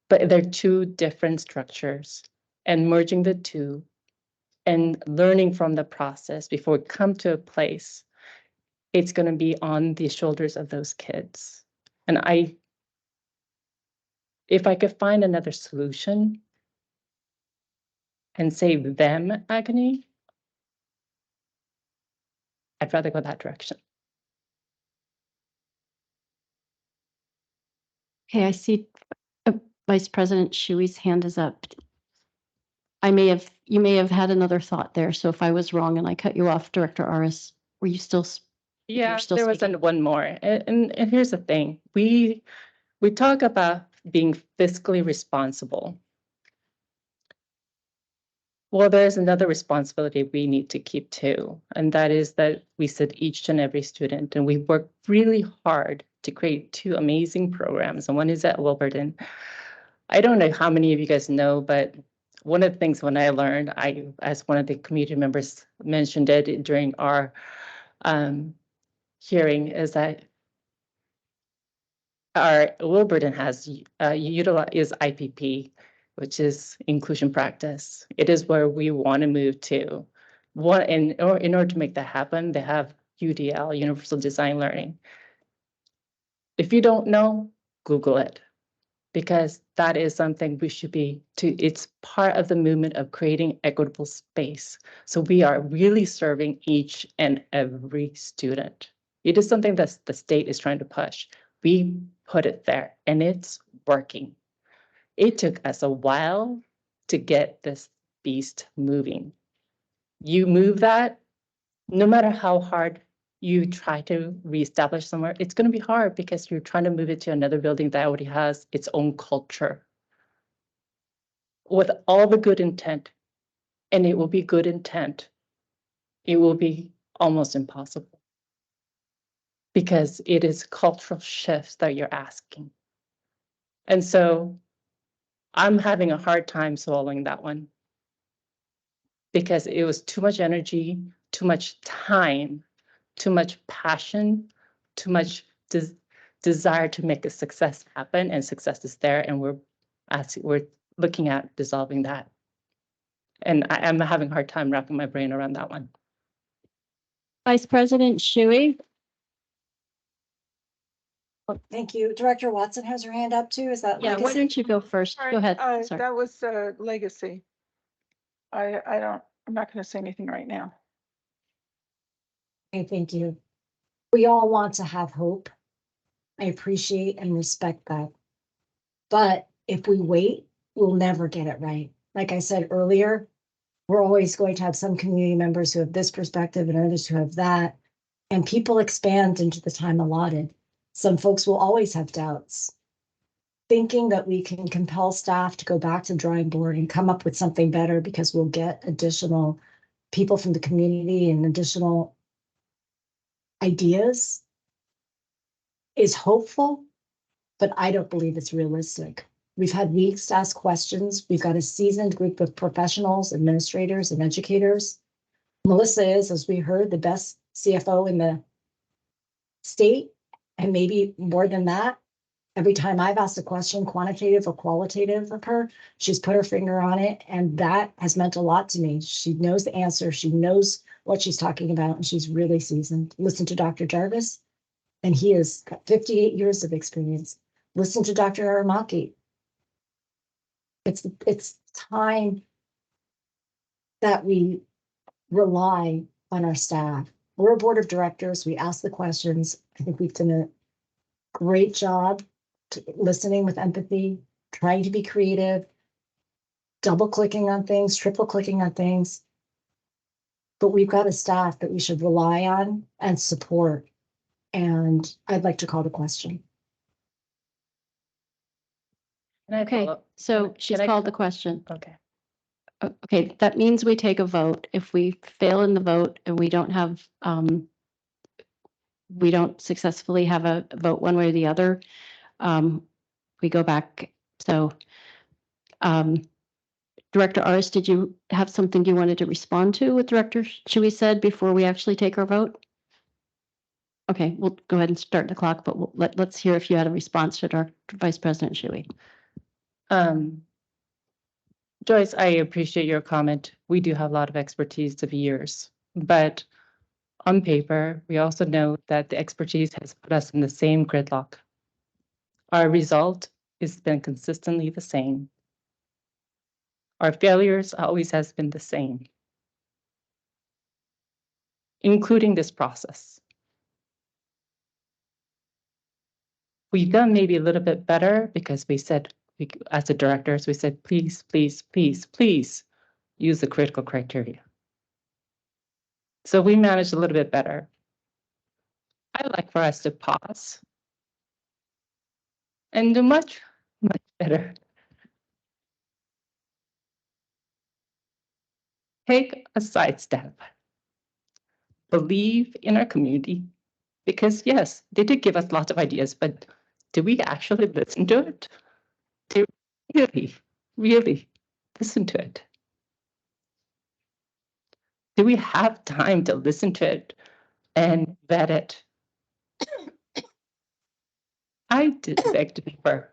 but they're two different structures, and merging the two and learning from the process before we come to a place, it's going to be on the shoulders of those kids. And if I could find another solution and save them agony, I'd rather go that direction. Okay, I see Vice President Shui's hand is up. You may have had another thought there. So if I was wrong and I cut you off, Director Aris, were you still? Yeah, still there was speaking. one more. And here's the thing. We talk about being fiscally responsible. Well, there's another responsibility we need to keep too, and that is that we sit each and every student, and we work really hard to create two amazing programs, and one is at Wilburton. I don't know how many of you guys know, but one of the things when I learned, as one of the community members mentioned it during our hearing, is that our Wilburton has is IPP, which is inclusion practice. It is where we want to move to. In order to make that happen, they have UDL, Universal Design Learning. If you don't know, Google it, because that is something we should be it's part of the movement of creating equitable space. So we are really serving each and every student. It is something that the state is trying to push. We put it there and it's working. It took us a while to get this beast moving. You move that, no matter how hard you try to reestablish somewhere, it's going to be hard because you're trying to move it to another building that already has its own culture. With all the good intent, and it will be good intent, it will be almost impossible because it is cultural shifts that you're asking. And so I'm having a hard time swallowing that one because it was too much energy, too much time, too much passion, too much desire to make a success happen, and success is there, and we're looking at dissolving that. And I'm having a hard time wrapping my brain around that one. Vice President Shui. Thank you. Director Watson has her hand up too. Is that Yeah, why legacy? don't you go first? Go ahead. Sorry. That was legacy. I'm not going to say anything right now. Okay, thank you. We all want to have hope. I appreciate and respect that. But if we wait, we'll never get it right. Like I said earlier, we're always going to have some community members who have this perspective and others who have that. And people expand into the time allotted. Some folks will always have doubts. Thinking that we can compel staff to go back to the drawing board and come up with something better because we'll get additional people from the community and additional ideas is hopeful, but I don't believe it's realistic. We've had weeks to ask questions. We've got a seasoned group of professionals, administrators, and educators. Melissa is, as we heard, the best CFO in the state, and maybe more than that. Every time I've asked a question, quantitative or qualitative of her, she's put her finger on it, and that has meant a lot to me. She knows the answer. She knows what she's talking about, and she's really seasoned. Listen to Dr. Jarvis, and he has got 58 years of experience. Listen to Dr. Aramaki. It's time that we rely on our staff. We're a board of directors. We ask the questions. I think we've done a great job listening with empathy, trying to be creative, double clicking on things, triple clicking on things. But we've got a staff that we should rely on and support. And I'd like to call the question. Okay, so she's called the question. Okay. Okay, that means we take a vote. If we fail in the vote and we don't have, we don't successfully have a vote one way or the other, we go back. So, Director Aris, did you have something you wanted to respond to what Director Shui said before we actually take our vote? Okay, we'll go ahead and start the clock, but let's hear if you had a response to Director Vice President Shui. Joyce, I appreciate your comment. We do have a lot of expertise of years, but on paper, we also know that the expertise has put us in the same gridlock. Our result has been consistently the same. Our failures always has been the same, including this process. We've done maybe a little bit better because we said, as the directors, we said, please, please, please, please use the critical criteria. So we managed a little bit better. I'd like for us to pause and do much, much better. Take a sidestep. Believe in our community, because yes, they did give us lots of ideas, but do we actually listen to it? Do we really listen to it? Do we have time to listen to it and vet it? I did beg to differ.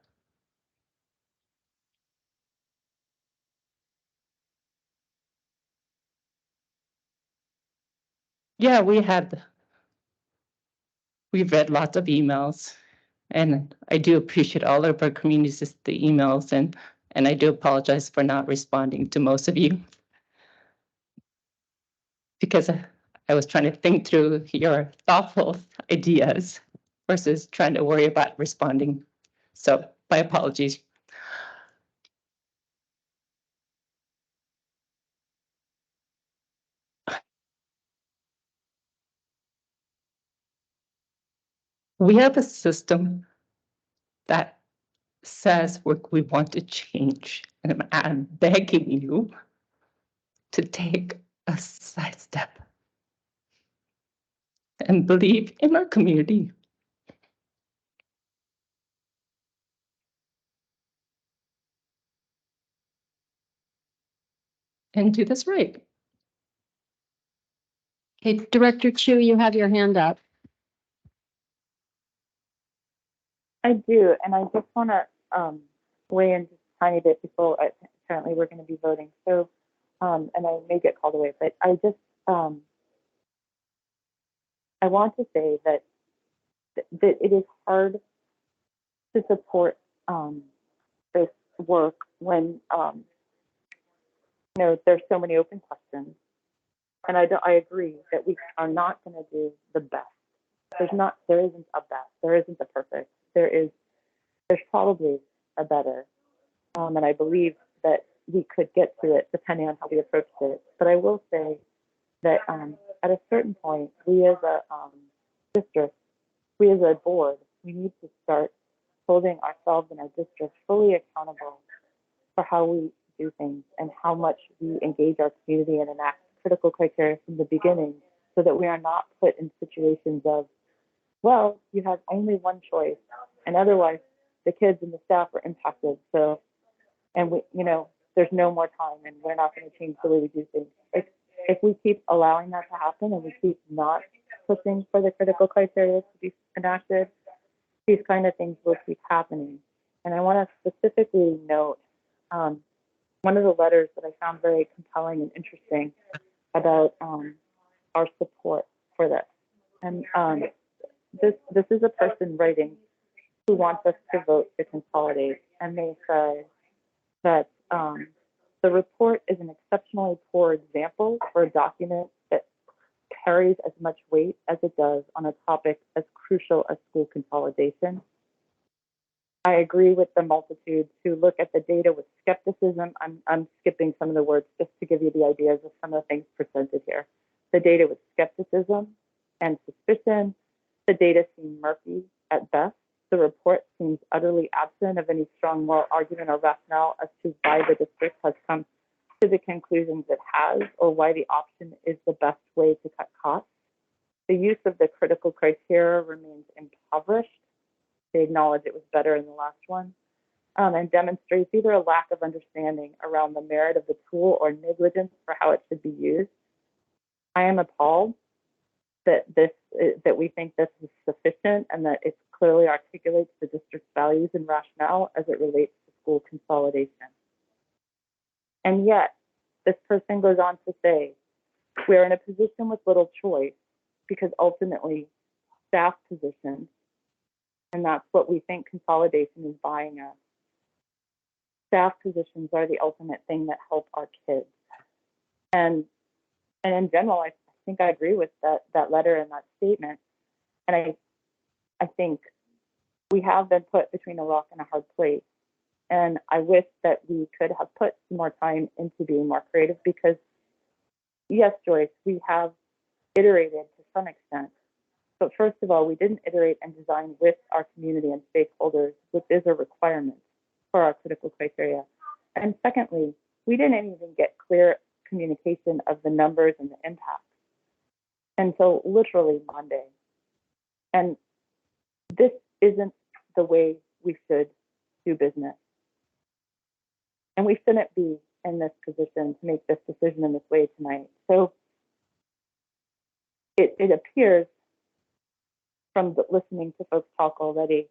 Yeah, we've read lots of emails, and I do appreciate all of our communities, the emails, and I do apologize for not responding to most of you, because I was trying to think through your thoughtful ideas versus trying to worry about responding. So my apologies. We have a system that says what we want to change, and I'm begging you to take a sidestep and believe in our community. And do this right. Okay, Director Chu, you have your hand up. I do, and I just want to weigh in just a tiny bit before apparently we're going to be voting. So, and I may get called away, but I just I want to say that it is hard to support this work when there's so many open questions, and I agree that we are not going to do the best. There isn't a best, there isn't a perfect. There's probably a better, and I believe that we could get to it depending on how we approached it. But I will say that at a certain point, we as a district, we as a board, we need to start holding ourselves and our district fully accountable for how we do things and how much we engage our community and enact critical criteria from the beginning, so that we are not put in situations of, well, you have only one choice, and otherwise the kids and the staff are impacted. So, and there's no more time, and we're not going to change the way we do things. If we keep allowing that to happen and we keep not pushing for the critical criteria to be enacted, these kind of things will keep happening. And I want to specifically note one of the letters that I found very compelling and interesting about our support for this. And this is a person writing who wants us to vote to consolidate, and they say that the report is an exceptionally poor example for a document that carries as much weight as it does on a topic as crucial as school consolidation. I agree with the multitudes who look at the data with skepticism. I'm skipping some of the words just to give you the ideas of some of the things presented here. The data with skepticism and suspicion. The data seem murky at best. The report seems utterly absent of any strong moral argument or rationale as to why the district has come to the conclusions it has, or why the option is the best way to cut costs. The use of the critical criteria remains impoverished. They acknowledge it was better in the last one. and demonstrates either a lack of understanding around the merit of the tool or negligence for how it should be used. I am appalled that we think this is sufficient and that it clearly articulates the district's values and rationale as it relates to school consolidation. And yet, this person goes on to say, we're in a position with little choice because ultimately staff positions, and that's what we think consolidation is buying us. Staff positions are the ultimate thing that help our kids. And in general, I think I agree with that letter and that statement. And I think we have been put between a rock and a hard place. And I wish that we could have put more time into being more creative because, yes, Joyce, we have iterated to some extent. But first of all, we didn't iterate and design with our community and stakeholders, which is a requirement for our critical criteria. And secondly, we didn't even get clear communication of the numbers and the impact until literally Monday. And this isn't the way we should do business. And we shouldn't be in this position to make this decision in this way tonight. So it appears from listening to folks talk already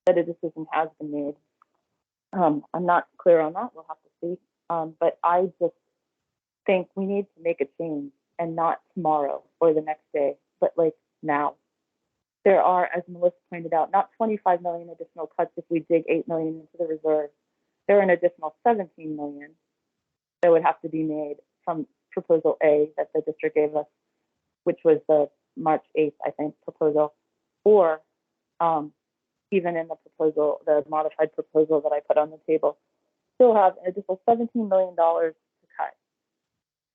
that a decision has been made. I'm not clear on that. We'll have to see. But I just think we need to make a change, and not tomorrow or the next day, but like now. There are, as Melissa pointed out, not 25 million additional cuts if we dig 8 million into the reserve. There are an additional 17 million that would have to be made from proposal A that the district gave us, which was the March 8th, I think, proposal, or even in the proposal, the modified proposal that I put on the table, still have an additional $17 million to cut.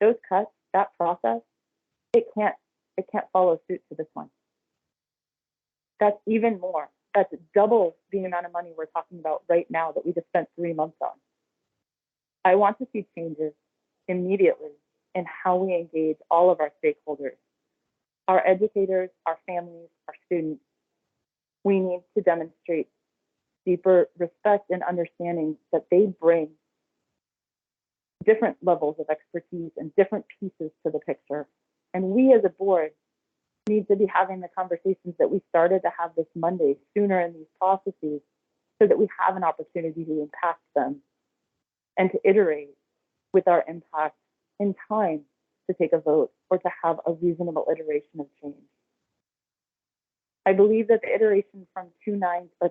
Those cuts, that process, it can't follow suit to this one. That's even more. That's double the amount of money we're talking about right now that we just spent 3 months on. I want to see changes immediately in how we engage all of our stakeholders, our educators, our families, our students. We need to demonstrate deeper respect and understanding that they bring different levels of expertise and different pieces to the picture. And we as a board need to be having the conversations that we started to have this Monday sooner in these processes so that we have an opportunity to impact them and to iterate with our impact in time to take a vote or to have a reasonable iteration of change. I believe that the iteration from 2.8 to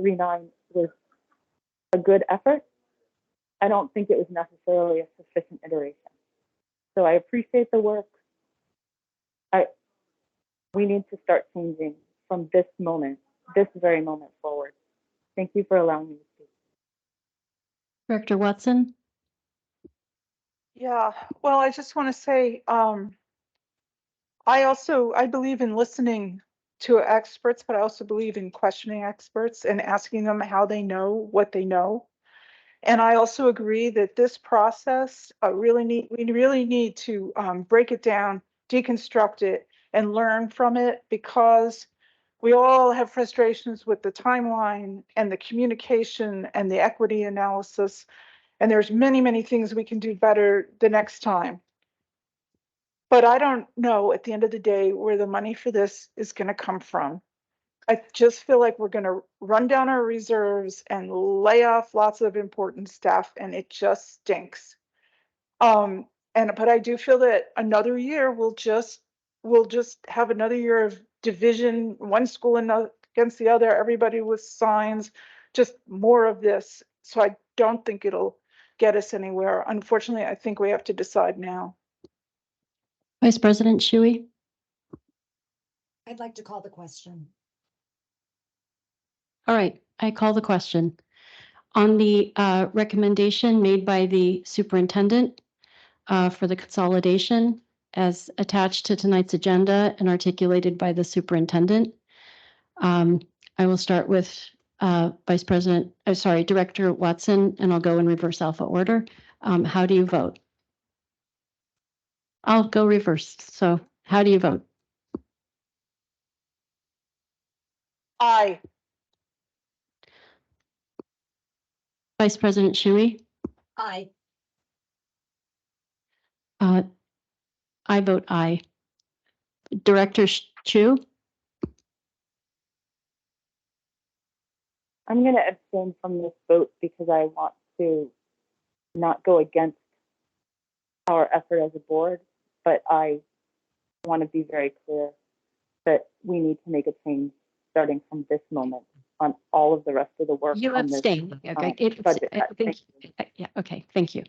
3.9 was a good effort. I don't think it was necessarily a sufficient iteration. So I appreciate the work. We need to start changing from this moment, this very moment forward. Thank you for allowing me to speak. Director Watson? Yeah, well, I just want to say, I believe in listening to experts, but I also believe in questioning experts and asking them how they know what they know. And I also agree that this process we really need to break it down, deconstruct it, and learn from it, because we all have frustrations with the timeline and the communication and the equity analysis. And there's many, many things we can do better the next time. But I don't know at the end of the day where the money for this is going to come from. I just feel like we're going to run down our reserves and lay off lots of important staff, and it just stinks. But I do feel that another year we'll just have another year of division, one school against the other, everybody with signs, just more of this. So I don't think it'll get us anywhere. Unfortunately, I think we have to decide now. Vice President Shuey? I'd like to call the question. All right, I call the question. On the recommendation made by the superintendent for the consolidation as attached to tonight's agenda and articulated by the superintendent, I will start with Director Watson, and I'll go in reverse alpha order. How do you vote? I'll go reverse. So how do you vote? Aye. Vice President Shui? Aye. I vote aye. Director Chu? I'm going to abstain from this vote because I want to not go against our effort as a board, but I want to be very clear that we need to make a change starting from this moment on all of the rest of the work. You on this, abstain. Okay, budget. yeah, okay, thank you.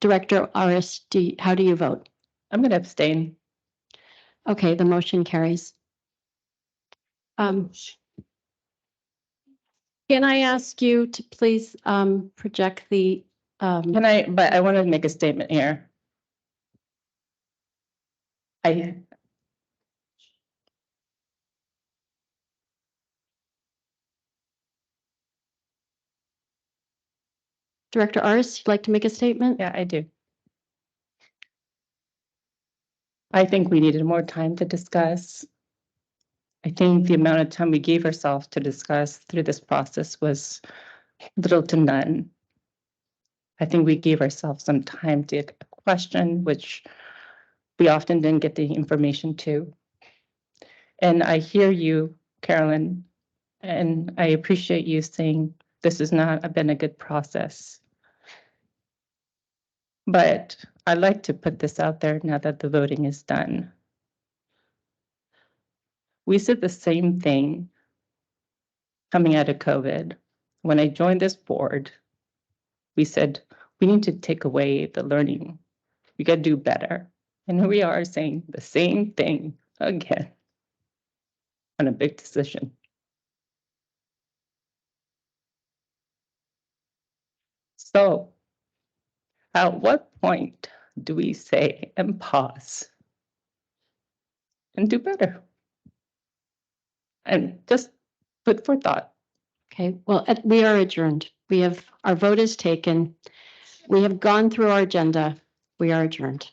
Director Aris, how do you vote? I'm going to abstain. Okay, the motion carries. Can I ask you to please project the But I want to make a statement here. Director Aris, you'd like to make a statement? Yeah, I do. I think we needed more time to discuss. I think the amount of time we gave ourselves to discuss through this process was little to none. I think we gave ourselves some time to question, which we often didn't get the information to. And I hear you, Carolyn, and I appreciate you saying this has not been a good process. But I'd like to put this out there now that the voting is done. We said the same thing coming out of COVID. When I joined this board, we said, we need to take away the learning. We got to do better. And here we are saying the same thing again on a big decision. So at what point do we say and pause and do better? And just put for thought. Okay, well, we are adjourned. Our vote is taken. We have gone through our agenda. We are adjourned.